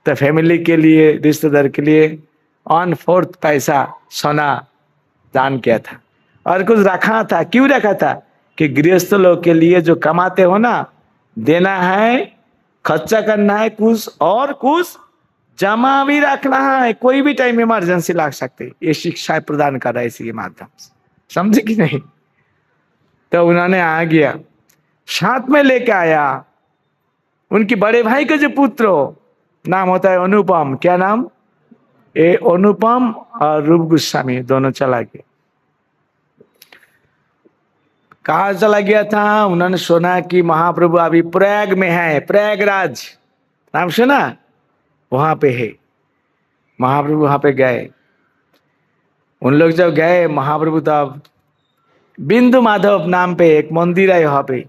Speaker 1: तो फैमिली के लिए, रिश्तेदार के लिए 1/4 पैसा सोना दान किया था। और कुछ रखा था, क्यों रखा था कि गृहस्थ लोग के लिए जो कमाते हो ना, देना है, खर्चा करना है कुछ, और कुछ जमा भी रखना है, कोई भी टाइम इमरजेंसी लग सकती। ये शिक्षाएं प्रदान कर रहा है इसी के माध्यम से, समझे कि नहीं। तो उन्होंने आ गया, साथ में लेके आया उनकी बड़े भाई का जो पुत्र हो, नाम होता है अनुपम। क्या नाम? ये अनुपम और रूप गोस्वामी दोनों चला गया। कहा चला गया था? उन्होंने सुना कि महाप्रभु अभी प्रयाग में है, प्रयागराज नाम सुना, वहां पे है महाप्रभु। वहां पे गए उन लोग, जब गए महाप्रभु, तब बिंदु माधव नाम पे एक मंदिर है वहां पे।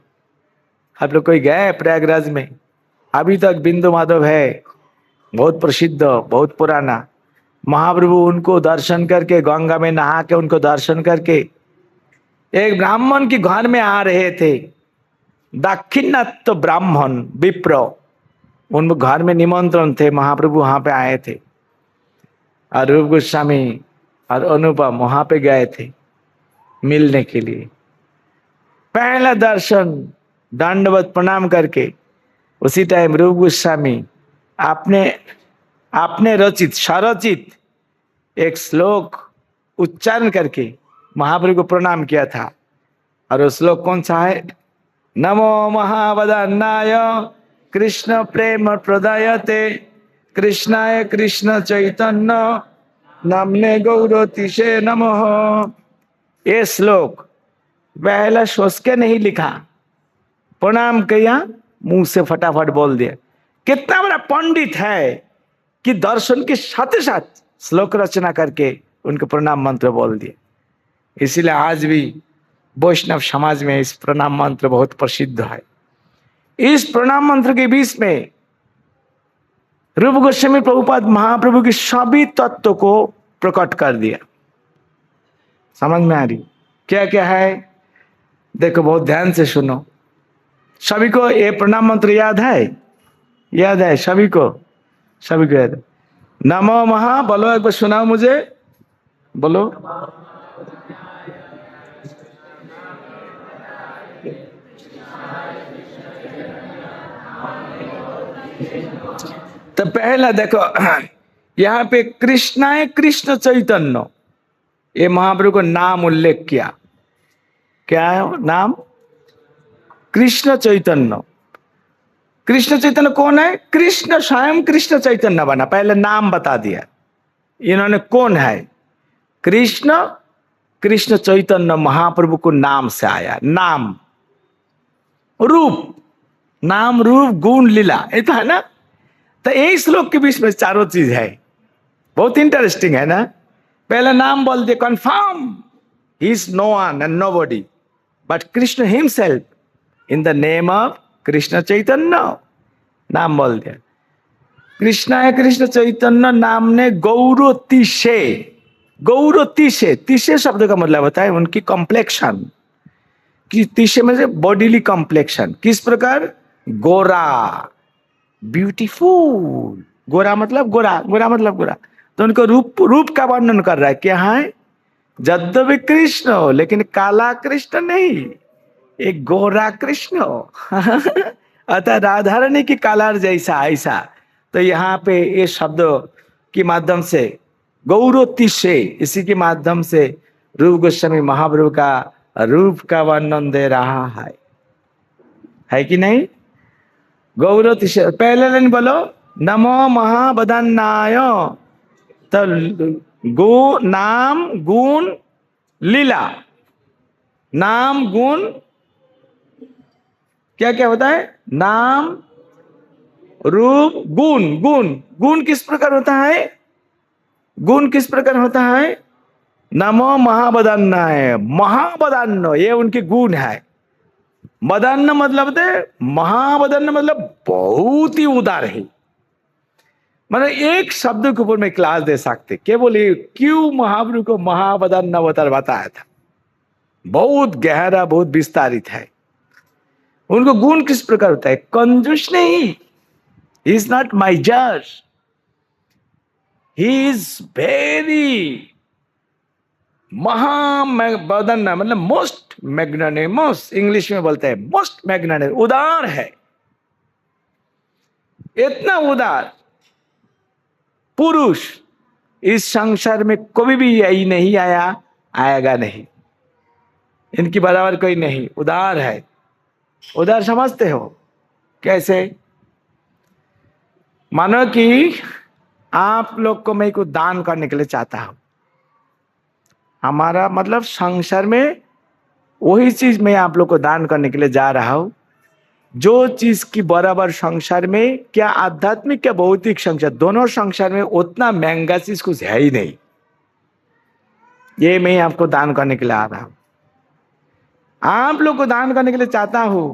Speaker 1: आप लोग कोई गए प्रयागराज में? अभी तक बिंदु माधव है, बहुत प्रसिद्ध, बहुत पुराना। महाप्रभु उनको दर्शन करके, गंगा में नहा के उनको दर्शन करके, एक ब्राह्मण के घर में आ रहे थे, दाक्षिणात्य ब्राह्मण विप्र, उन घर में निमंत्रण थे, महाप्रभु वहां पे आए थे। और रूप गोस्वामी और अनुपम वहां पे गए थे मिलने के लिए। पहला दर्शन दंडवत प्रणाम करके, उसी टाइम रूप गोस्वामी आपने रचित, स्वरचित एक श्लोक उच्चारण करके महाप्रभु को प्रणाम किया था। और वो श्लोक कौन सा है? नमो महावदन्नाय कृष्ण प्रेम प्रदायते कृष्णाय कृष्ण चैतन्य नामने गौरतिशे नमः। ये श्लोक पहला सोच के नहीं लिखा, प्रणाम किया, मुंह से फटाफट बोल दिया। कितना बड़ा पंडित है कि दर्शन के साथ साथ श्लोक रचना करके उनको प्रणाम मंत्र बोल दिया। इसीलिए आज भी वैष्णव समाज में इस प्रणाम मंत्र बहुत प्रसिद्ध है। इस प्रणाम मंत्र के बीच में रूप गोस्वामी प्रभुपाद महाप्रभु के सभी तत्व को प्रकट कर दिया। समझ में आ रही? क्या क्या है देखो, बहुत ध्यान से सुनो। सभी को ये प्रणाम मंत्र याद है? याद है सभी को? सभी को याद है? नमो महा बोलो, एक बार सुनाओ मुझे, बोलो। तो पहला देखो, यहाँ पे कृष्णाय कृष्ण चैतन्य, ये महाप्रभु को नाम उल्लेख किया। क्या है नाम? कृष्ण चैतन्य। कृष्ण चैतन्य कौन है? कृष्ण स्वयं कृष्ण चैतन्य बना, पहले नाम बता दिया इन्होंने कौन है। कृष्ण कृष्ण चैतन्य महाप्रभु को नाम से आया। नाम, रूप, नाम रूप गुण लीला, ये तो है ना। तो यही श्लोक के बीच में चारों चीज है, बहुत इंटरेस्टिंग है ना। पहले नाम बोल दिया, confirm he is no one and nobody but Krishna himself in the name of Krishna Chaitanya. नाम बोल दिया, कृष्ण है कृष्ण चैतन्य नाम ने गौरोतिशे। गौरोतिशे, तिशे शब्द का मतलब होता है उनकी कॉम्प्लेक्शन, कि तिशे में से बॉडीली कॉम्प्लेक्शन, किस प्रकार, गोरा, ब्यूटीफुल। गोरा मतलब गोरा, गोरा मतलब गोरा। तो उनको रूप का वर्णन कर रहा है, क्या है, यद्यपि कृष्ण हो लेकिन काला कृष्ण नहीं, एक गोरा कृष्ण हो। अतः राधा रानी की कलर जैसा ऐसा। तो यहाँ पे ये शब्द के माध्यम से गौरोतिशे, इसी के माध्यम से रूप गोस्वामी महाप्रभु का रूप का वर्णन दे रहा है कि नहीं। गौरोतिशे, पहले लाइन बोलो, नमो महाबदन्नाय। तो नाम गुण लीला, नाम गुण क्या क्या होता है, नाम रूप गुण। गुण, गुण किस प्रकार होता है, गुण किस प्रकार होता है, नमो महाबदन्नाय। महाबदन्न ये उनके गुण है। बदन्न मतलब महाबदन्न मतलब बहुत ही उदार है। मतलब एक शब्द के ऊपर में क्लास दे सकते, क्या बोले, क्यों महाप्रभु को महाबदन्न अवतार बताया था, बहुत गहरा, बहुत विस्तारित है। उनको गुण किस प्रकार होता है, कंजूस नहीं, ही इज नॉट माई जज, ही इज वेरी महाबदन्न मतलब मोस्ट मैग्नानिमस, इंग्लिश में बोलते हैं मोस्ट मैग्नानिमस, उदार है। इतना उदार पुरुष इस संसार में कभी भी यही नहीं आया, आएगा नहीं, इनकी बराबर कोई नहीं। उदार है। उदार समझते हो कैसे, मानो कि आप लोग को मैं कुछ दान करने के लिए चाहता हूं, हमारा मतलब संसार में वही चीज मैं आप लोग को दान करने के लिए जा रहा हूं जो चीज की बराबर संसार में, क्या आध्यात्मिक क्या भौतिक संसार, दोनों संसार में उतना महंगा चीज कुछ है ही नहीं, ये मैं आपको दान करने के लिए आ रहा हूं। आप लोग को दान करने के लिए चाहता हूं,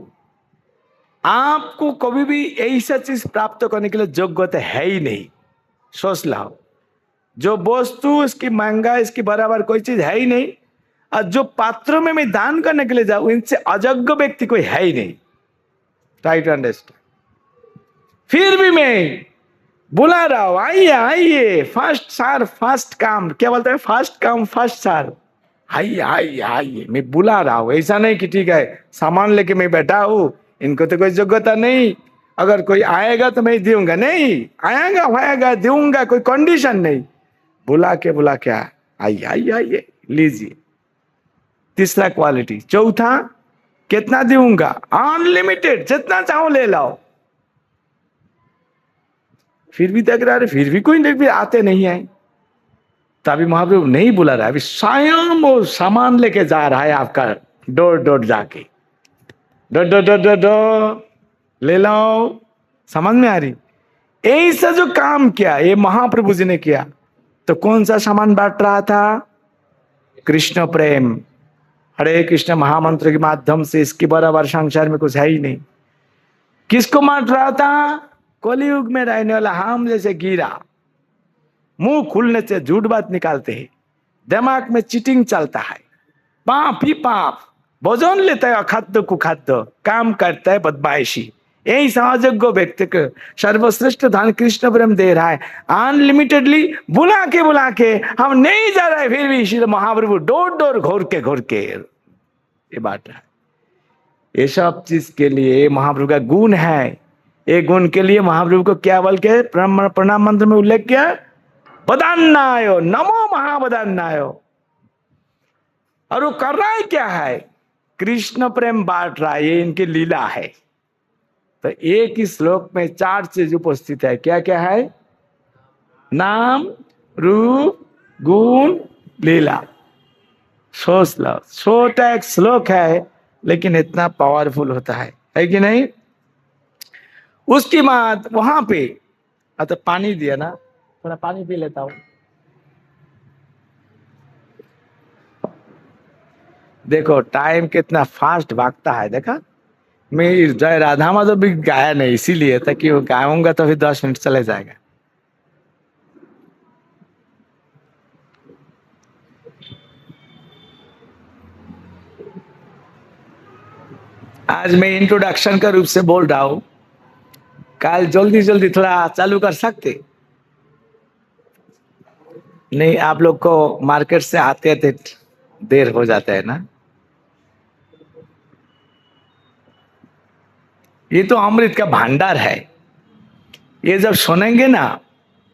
Speaker 1: आपको कभी भी ऐसा चीज प्राप्त करने के लिए योग्यता है ही नहीं। सोच लाओ, जो वस्तु इसकी महंगा, इसकी बराबर कोई चीज है ही नहीं, और जो पात्रों में मैं दान करने के लिए जाऊं इनसे अयोग्य व्यक्ति कोई है ही नहीं। Try to understand. फिर भी मैं बुला रहा हूं, आइए आइए, फर्स्ट सार फर्स्ट काम, क्या बोलते हैं, फर्स्ट काम फर्स्ट सार, आइए आइए आइए, मैं बुला रहा हूं। ऐसा नहीं कि ठीक है सामान लेके मैं बैठा हूं, इनको तो कोई योग्यता नहीं, अगर कोई आएगा तो मैं दूंगा, नहीं, आएगा दूंगा, कोई कंडीशन नहीं, बुला के आइए आइए आइए लीजिए। तीसरा क्वालिटी। चौथा, कितना दूंगा, अनलिमिटेड, जितना चाहो ले लाओ। फिर भी देख रहा है, फिर भी कोई भी आते नहीं है, तभी महाप्रभु नहीं बुला रहा है, अभी स्वयं वो सामान लेके जा रहा है आपका, डोर डोर जाके, डो ले लो। समझ में आ रही, ऐसा जो काम किया ये महाप्रभु जी ने किया, तो कौन सा सामान बांट रहा था, कृष्ण प्रेम, हरे कृष्ण महामंत्र के माध्यम से, इसके बराबर संसार में कुछ है ही नहीं। किसको बांट रहा था, कलयुग में रहने वाला हम जैसे गिरा, मुंह खुलने से झूठ बात निकालते हैं, दिमाग में चीटिंग चलता है, पाप ही पाप, भोजन लेता है अखाद्य कुखाद्य, काम करता है बदमाशी, यही सहयोग्य व्यक्ति को सर्वश्रेष्ठ धन कृष्ण प्रेम दे रहा है अनलिमिटेडली, बुला के हम नहीं जा रहे, फिर भी श्री महाप्रभु डोर डोर घोर के ये बात है। ये सब चीज के लिए महाप्रभु का गुण है। एक गुण के लिए महाप्रभु को क्या बोल के प्रणाम मंत्र में उल्लेख किया, बदान्नायो, नमो महाबदान्नायो। और वो कर रहा है क्या है, कृष्ण प्रेम बांट रहा है, ये इनकी लीला है। तो एक ही श्लोक में चार चीज उपस्थित है, क्या क्या है, नाम रूप गुण लीला। सोच लो, छोटा एक श्लोक है लेकिन इतना पावरफुल होता है कि नहीं। उसकी बात वहां पे, तो पानी दिया ना, थोड़ा पानी पी लेता हूं। देखो टाइम कितना फास्ट भागता है, देखा। मैं जय राधा माधव भी गाया नहीं, इसीलिए ताकि वो गाऊंगा तो फिर 10 मिनट चले जाएगा। आज मैं इंट्रोडक्शन का रूप से बोल रहा हूं, कल जल्दी जल्दी थोड़ा चालू कर सकते नहीं? आप लोग को मार्केट से आते आते देर हो जाता है ना। ये तो अमृत का भंडार है, ये जब सुनेंगे ना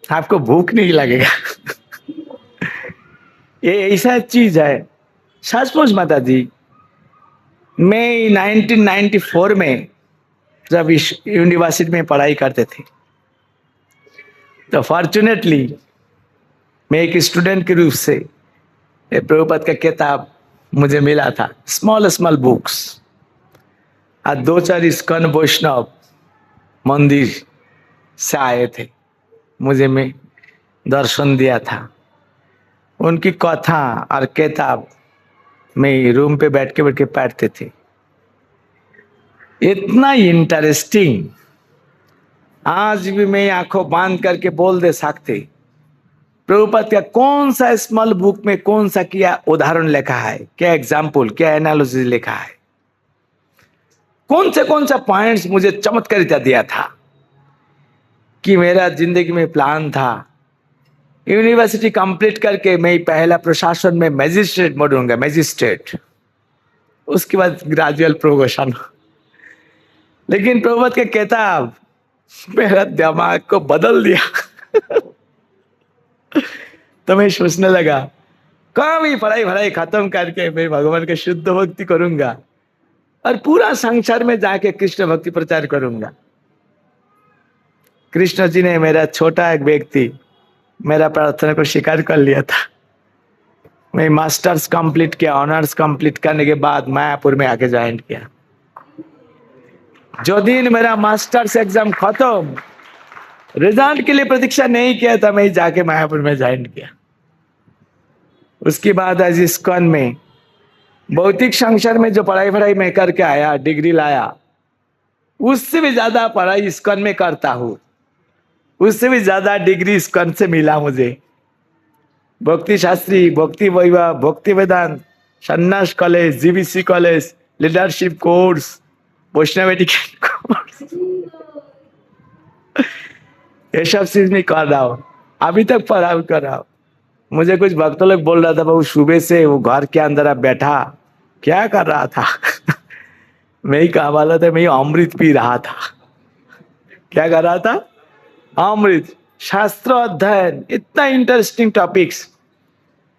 Speaker 1: आपको भूख नहीं लगेगा। ये ऐसा चीज है, सचमुच माता जी। मैं 1994 में जब इस यूनिवर्सिटी में पढ़ाई करते थे, तो फॉर्चुनेटली मैं एक स्टूडेंट के रूप से प्रभुपाद का किताब मुझे मिला था, स्मॉल स्मॉल बुक्स। आज 2-4 इस्कॉन वैष्णव मंदिर से आए थे, मुझे में दर्शन दिया था। उनकी कथा और किताब मैं रूम पे बैठ के पढ़ते थे। इतना इंटरेस्टिंग, आज भी मैं आंखों बांध करके बोल दे सकते प्रभुपाद का कौन सा स्मॉल बुक में कौन सा क्या उदाहरण लिखा है, क्या एग्जाम्पल, क्या एनालिसिस लिखा है, कौन सा पॉइंट्स मुझे चमत्कारिता दिया था। कि मेरा जिंदगी में प्लान था यूनिवर्सिटी कंप्लीट करके मैं पहला प्रशासन में मैजिस्ट्रेट बनूंगा, मैजिस्ट्रेट, उसके बाद ग्रेजुअल प्रोमोशन। लेकिन प्रभुपाद का किताब मेरा दिमाग को बदल दिया। तो मैं सोचने लगा कभी पढ़ाई भराई खत्म करके मैं भगवान का शुद्ध भक्ति करूंगा और पूरा संसार में जाके कृष्ण भक्ति प्रचार करूंगा। कृष्ण जी ने मेरा छोटा एक व्यक्ति मेरा प्रार्थना को स्वीकार कर लिया था। मैं मास्टर्स कंप्लीट किया, ऑनर्स कंप्लीट करने के बाद मायापुर में आके ज्वाइन किया। जो दिन मेरा मास्टर्स एग्जाम खत्म, रिजल्ट के लिए प्रतीक्षा नहीं किया था, मैं जाके मायापुर में ज्वाइन किया। उसके बाद आज इस्कॉन में भौतिक संसार में जो पढ़ाई भराई मैं करके आया, डिग्री लाया, उससे भी ज्यादा पढ़ाई इस्कॉन में करता हूँ, उससे भी ज्यादा डिग्री इस्कॉन से मिला मुझे। भक्ति शास्त्री, भक्ति वैभव, भक्ति वेदांत, संन्यास college, GBC college, leadership course, Vaishnav etiquette course, ये सब चीज मैं कर रहा हूँ, अभी तक पढ़ाई कर रहा हूँ। मुझे कुछ भक्तों लोग बोल रहा था बाबू सुबह से वो घर के अंदर आप बैठा क्या कर रहा था? मैं ही कहा वाला था, मैं अमृत पी रहा था। क्या कर रहा था? अमृत, शास्त्र अध्ययन, इतना इंटरेस्टिंग टॉपिक्स।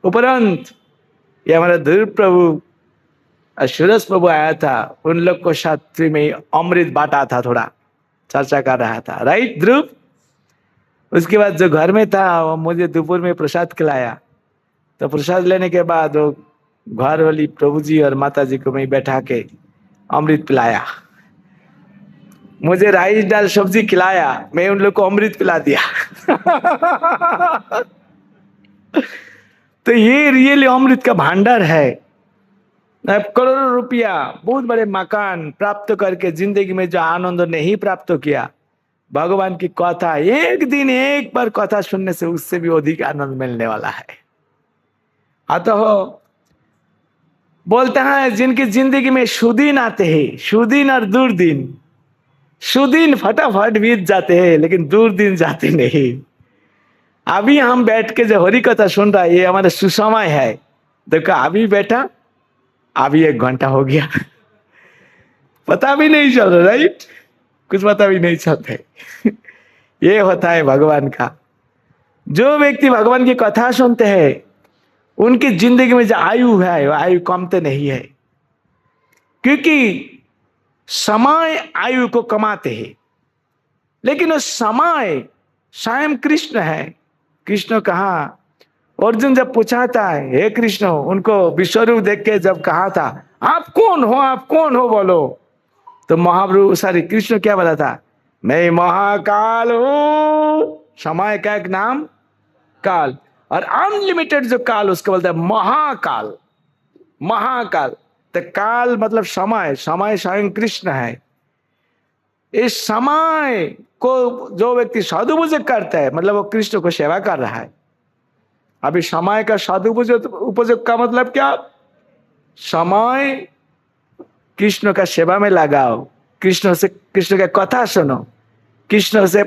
Speaker 1: उपरांत ये हमारा ध्रुव प्रभु और सूरज प्रभु आया था, उन लोग को साथ में अमृत बांटा था, थोड़ा चर्चा कर रहा था, राइट ध्रुव? उसके बाद जो घर में था वो मुझे दोपहर में प्रसाद खिलाया। तो प्रसाद लेने के बाद वो घर वाली प्रभु जी और माता जी को मैं बैठा के अमृत पिलाया। मुझे राइस दाल सब्जी खिलाया, मैं उन लोग को अमृत पिला दिया। तो ये रियली अमृत का भंडार है। करोड़ों रुपया, बहुत बड़े मकान प्राप्त करके जिंदगी में जो आनंद नहीं प्राप्त किया, भगवान की कथा एक दिन एक बार कथा सुनने से उससे भी अधिक आनंद मिलने वाला है। अतः बोलते हैं जिनकी जिंदगी में सुदिन आते हैं, सुदिन और दुर्दिन, सुदिन फटाफट बीत जाते हैं लेकिन दुर्दिन जाते नहीं। अभी हम बैठ के जो हरि कथा सुन रहा है ये हमारा सुसमय है। देखो अभी बैठा, अभी 1 घंटा हो गया, पता भी नहीं चल रहा, राइट? कुछ पता भी नहीं चलता। ये होता है भगवान का। जो व्यक्ति भगवान की कथा सुनते हैं उनकी जिंदगी में जो आयु है वो आयु कमते नहीं है, क्योंकि समय आयु को कमाते हैं। लेकिन वो समय स्वयं कृष्ण है। कृष्ण कहा अर्जुन जब पूछा था हे कृष्ण, उनको विश्वरूप देख के जब कहा था आप कौन हो, आप कौन हो बोलो, तो महाप्रभु सॉरी कृष्ण क्या बोला था, मैं महाकाल हूं। समय का एक नाम काल, और अनलिमिटेड जो काल उसको बोलता है महाकाल। महाकाल तो काल मतलब समय, समय स्वयं कृष्ण है। इस समय को जो व्यक्ति सदुपयोग करता है मतलब वो कृष्ण को सेवा कर रहा है। अभी समय का सदुपयोग का मतलब क्या, समय कृष्ण का सेवा में लगाओ, कृष्ण से कृष्ण का कथा सुनो, कृष्ण से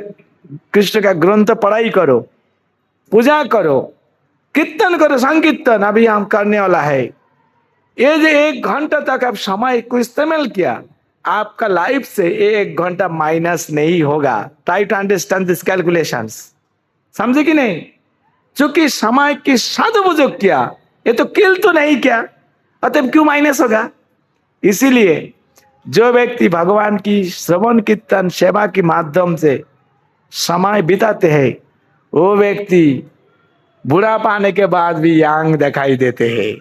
Speaker 1: कृष्ण का ग्रंथ पढ़ाई करो, पूजा करो, कीर्तन करो, संकीर्तन अभी हम करने वाला है। ये जो 1 घंटा तक आप समय को इस्तेमाल किया, आपका लाइफ से 1 घंटा माइनस नहीं होगा। Try to understand this calculations, समझे कि नहीं? चूंकि समय की सदुपयोग किया, ये तो किल तो नहीं किया, अतः क्यों माइनस होगा? इसीलिए जो व्यक्ति भगवान की श्रवण कीर्तन सेवा के माध्यम से समय बिताते हैं, वो व्यक्ति बुढ़ापा आने के बाद भी यंग दिखाई देते हैं,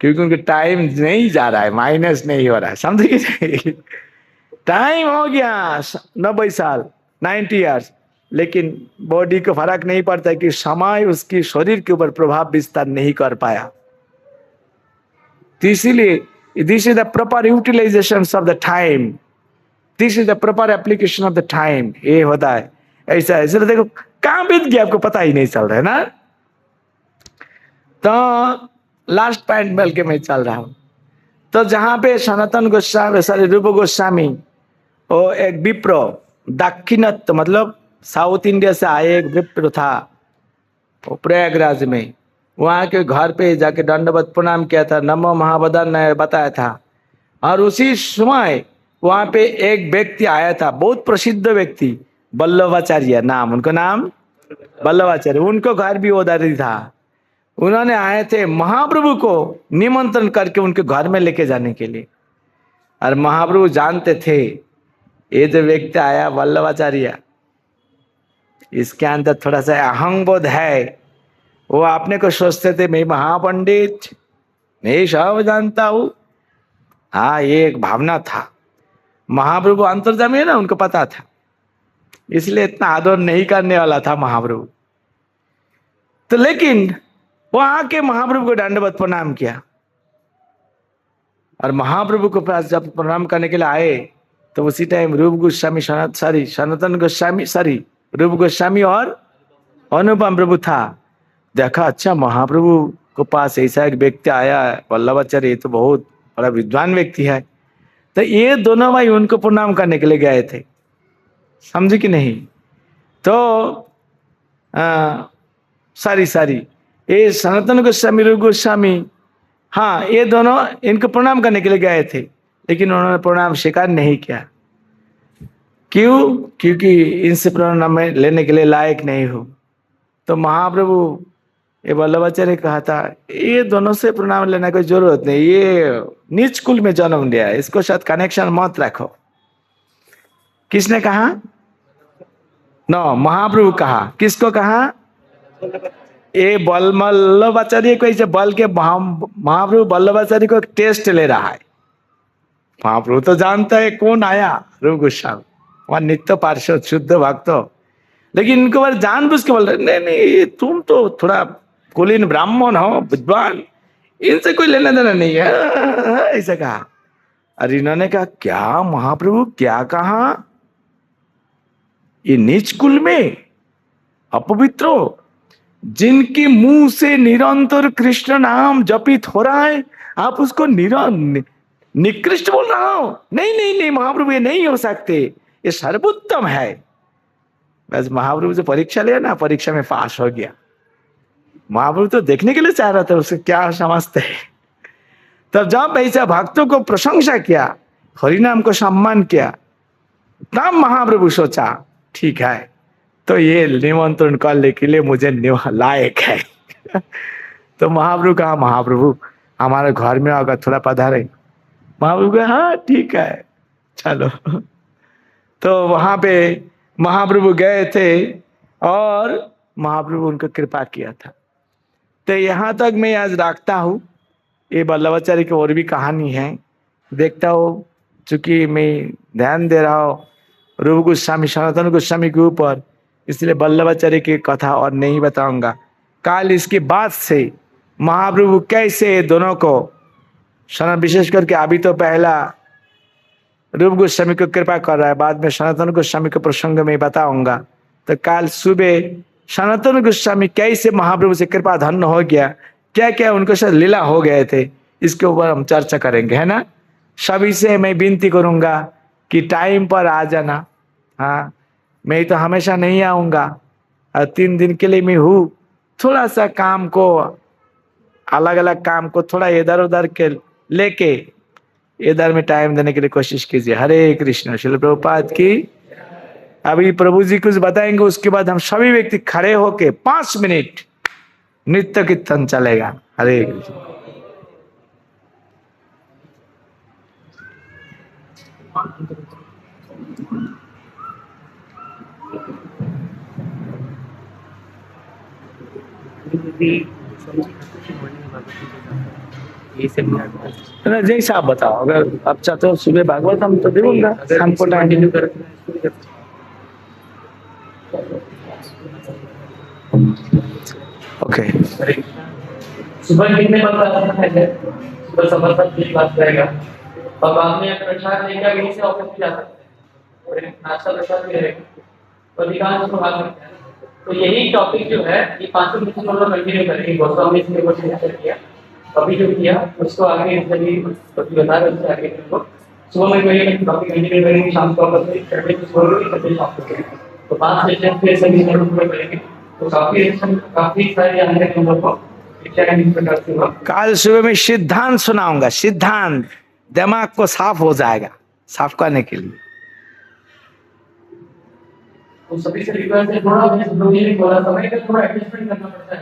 Speaker 1: क्योंकि उनका टाइम नहीं जा रहा है, माइनस नहीं हो रहा है। समझिए, टाइम हो गया 90 साल 90 इयर्स, लेकिन बॉडी को फर्क नहीं पड़ता कि समय उसकी शरीर के ऊपर प्रभाव विस्तार नहीं कर पाया। तो इसीलिए this is the proper utilization of the time, this is the proper application of the time. ये होता है ऐसा है। इसलिए देखो कहां बीत गया आपको पता ही नहीं चल रहा है ना। तो लास्ट पॉइंट मिल के मैं चल रहा हूं। तो जहां पे सनातन गोस्वामी सॉरी रूप गोस्वामी, वो एक विप्र दाक्षिणात्य मतलब साउथ इंडिया से आए एक विप्र था, वो प्रयागराज में, वहां के घर पे जाके दंडवत प्रणाम किया था, नमो महावदन ने बताया था। और उसी समय वहां पे एक व्यक्ति आया था, बहुत प्रसिद्ध व्यक्ति, वल्लभाचार्य नाम, उनको नाम वल्लभाचार्य, उनको घर भी उधर ही था। उन्होंने आए थे महाप्रभु को निमंत्रण करके उनके घर में लेके जाने के लिए। और महाप्रभु जानते थे ये जो व्यक्ति आया वल्लभाचार्य, इसके अंदर थोड़ा सा अहंगबोध है। वो अपने को सोचते थे मैं महापंडित, मैं सब जानता हूं। हाँ, ये एक भावना था। महाप्रभु अंतर्जामी है ना, उनको पता था, इसलिए इतना आदर नहीं करने वाला था महाप्रभु। तो लेकिन वो आके महाप्रभु को दंडवत प्रणाम किया, और महाप्रभु को पास जब प्रणाम करने के लिए आए तो उसी टाइम रूप गोस्वामी सनातन गोस्वामी रूप गोस्वामी और अनुपम प्रभु था। देखा अच्छा महाप्रभु को पास ऐसा एक व्यक्ति आया वल्लभाचार्य, ये तो बहुत बड़ा विद्वान व्यक्ति है। तो ये दोनों भाई उनको प्रणाम करने के लिए गए थे, समझे कि नहीं? तो सारी ये सनातन गोस्वामी रूप गोस्वामी, हाँ ये दोनों इनको प्रणाम करने के लिए गए थे, लेकिन उन्होंने प्रणाम स्वीकार नहीं किया। क्यों? क्योंकि इनसे प्रणाम लेने के लिए लायक नहीं हो। तो महाप्रभु ये वल्लभाचार्य कहा था ये दोनों से प्रणाम लेने की जरूरत नहीं, ये नीच कुल में जन्म लिया है, इसको साथ कनेक्शन मत रखो। किसने कहा? नो, महाप्रभु कहा। किसको कहा? ये वल्लभाचार्य को ऐसे बल के महाप्रभु वल्लभाचार्य को टेस्ट ले रहा है। महाप्रभु तो जानता है कौन आया, रूप गोस्वामी, वहां नित्य पार्षद शुद्ध भक्त, लेकिन इनको बार जानबूझ के बोल रहे नहीं नहीं तुम तो थोड़ा कुलीन ब्राह्मण हो, विद्वान, इनसे कोई लेना देना नहीं है, ऐसा कहा। और इन्होंने कहा क्या महाप्रभु क्या कहा? ये नीच कुल में अपवित्र, जिनके मुंह से निरंतर कृष्ण नाम जपित हो रहा है, आप उसको निकृष्ट बोल रहा हो? नहीं नहीं नहीं महाप्रभु, ये नहीं हो सकते, ये सर्वोत्तम है। बस महाप्रभु से परीक्षा लिया ना, परीक्षा में पास हो गया। महाप्रभु तो देखने के लिए चाह रहा था उसे क्या समझते हैं। तब जब ऐसा भक्तों को प्रशंसा किया, हरिनाम को सम्मान किया, तब महाप्रभु सोचा ठीक है, तो ये निमंत्रण करने के लिए मुझे लायक है। तो महाप्रभु कहा महाप्रभु हमारे घर में आकर थोड़ा पधारे। महाप्रभु कहा हाँ ठीक है चलो। तो वहां पे महाप्रभु गए थे और महाप्रभु उनको कृपा किया था। तो यहाँ तक मैं आज रखता हूँ। ये वल्लभाचार्य की और भी कहानी है, देखता हूँ। चूंकि मैं ध्यान दे रहा हूँ रूप गोस्वामी सनातन गोस्वामी के ऊपर, इसलिए वल्लभाचार्य की कथा और नहीं बताऊंगा। काल इसके बाद से महाप्रभु कैसे दोनों को विशेष करके अभी तो पहला रूप गोस्वामी को कृपा कर रहा है, बाद में सनातन गोस्वामी के प्रसंग में बताऊंगा। तो काल सुबह सनातन गोस्वामी कैसे महाप्रभु से कृपा धन्य हो गया, क्या क्या उनको से लीला हो गए थे, इसके ऊपर हम चर्चा करेंगे, है ना। सभी से मैं विनती करूंगा कि टाइम पर आ जाना। हाँ, मैं तो हमेशा नहीं आऊंगा, 3 दिन के लिए मैं हूँ। थोड़ा सा काम को, अलग अलग काम को थोड़ा इधर उधर के लेके इधर में टाइम देने के लिए कोशिश कीजिए। हरे कृष्ण। श्रील प्रभुपाद की। अभी प्रभु जी कुछ बताएंगे, उसके बाद हम सभी व्यक्ति खड़े होके 5 मिनट नृत्य कीर्तन चलेगा। हरे कृष्ण। जैसा आप बताओ, अगर आप चाहते हो सुबह भागवत हम तो दूंगा, शाम को टाइम। ओके,
Speaker 2: सुबह कितने बजे सुबह समर्पण की बात करेगा और बाद में प्रसाद लेकर यहीं से ऑफिस जा सकते हैं, नाश्ता प्रसाद भी रहेगा तो अधिकांश को भाग सकते हैं। तो यही टॉपिक जो है ये 5 मिनट हम लोग कंटिन्यू करेंगे। गौतम ने इसमें कुछ किया, अभी जो किया उसको आगे सभी बता रहे उससे आगे सुबह में कोई टॉपिक कंटिन्यू करेंगे, शाम को शाम को करेंगे। तो 5 सेशन फिर सभी करेंगे। तो काफी सारी जानकारी हम लोग को
Speaker 1: काल सुबह में सिद्धांत सुनाऊंगा। सिद्धांत दिमाग को साफ हो जाएगा, साफ करने के लिए।
Speaker 2: तो सभी से रिक्वेस्ट है, थोड़ा समय का थोड़ा एडजस्टमेंट करना पड़ता है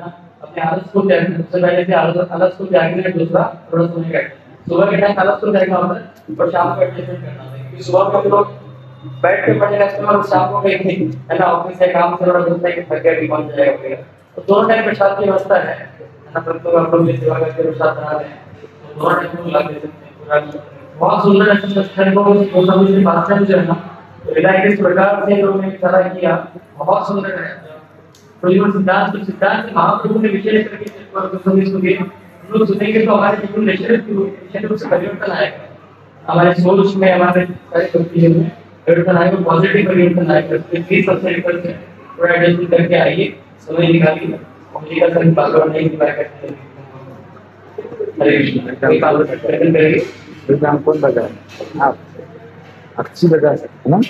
Speaker 2: ना। अपने आलस को त्यागना, सबसे पहले से आलस को त्यागना है। दूसरा थोड़ा समय का सुबह के टाइम आलस को त्यागना होता है और शाम को एडजस्टमेंट करना होता है, क्योंकि सुबह में हम लोग बैठ के पढ़ने लगते हैं और शाम को कहीं है ना ऑफिस से काम से थोड़ा लगता है कि थक गया, बीमार हो जाएगा। तो दोनों टाइम प्रसाद की व्यवस्था है ना, परंतु आप लोग सेवा करके प्रसाद बना रहे हैं तो दोनों टाइम को लगा देते हैं। बहुत सुंदर ऐसे सत्संग को गौतम जी बात जो है ना, विदाई किस प्रकार से लोगों ने सारा किया, बहुत सुंदर है। तो ये सिद्धांत महाप्रभु ने विशेष करके लोग सुनेंगे तो हमारे जीवन निश्चित रूप से परिवर्तन आएगा, हमारे सोच में, हमारे सारे कंफ्यूजन में परिवर्तन आएगा, पॉजिटिव परिवर्तन आएगा। प्लीज सबसे रिक्वेस्ट है थोड़ा एडजस्ट करके आइए, समय निकालिए और ये का सही बात और नहीं दिखाया करते हैं। हरे कृष्ण। कोई बात करेंगे
Speaker 1: प्रोग्राम कौन बजा रहा है? आप अच्छी बजा सकते ना।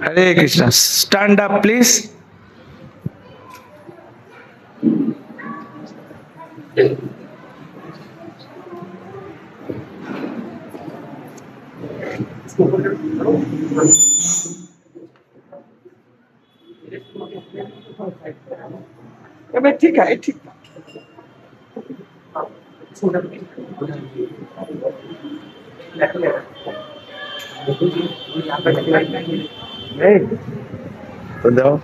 Speaker 1: Hare Krishna. Stand up please. ठीक है, ठीक है। बताओ।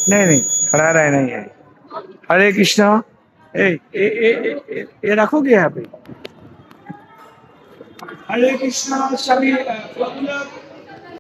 Speaker 1: नहीं, खड़ा रहे नहीं है। हरे कृष्णा। ये रखोगे यहाँ पे। हरे कृष्णा। सभी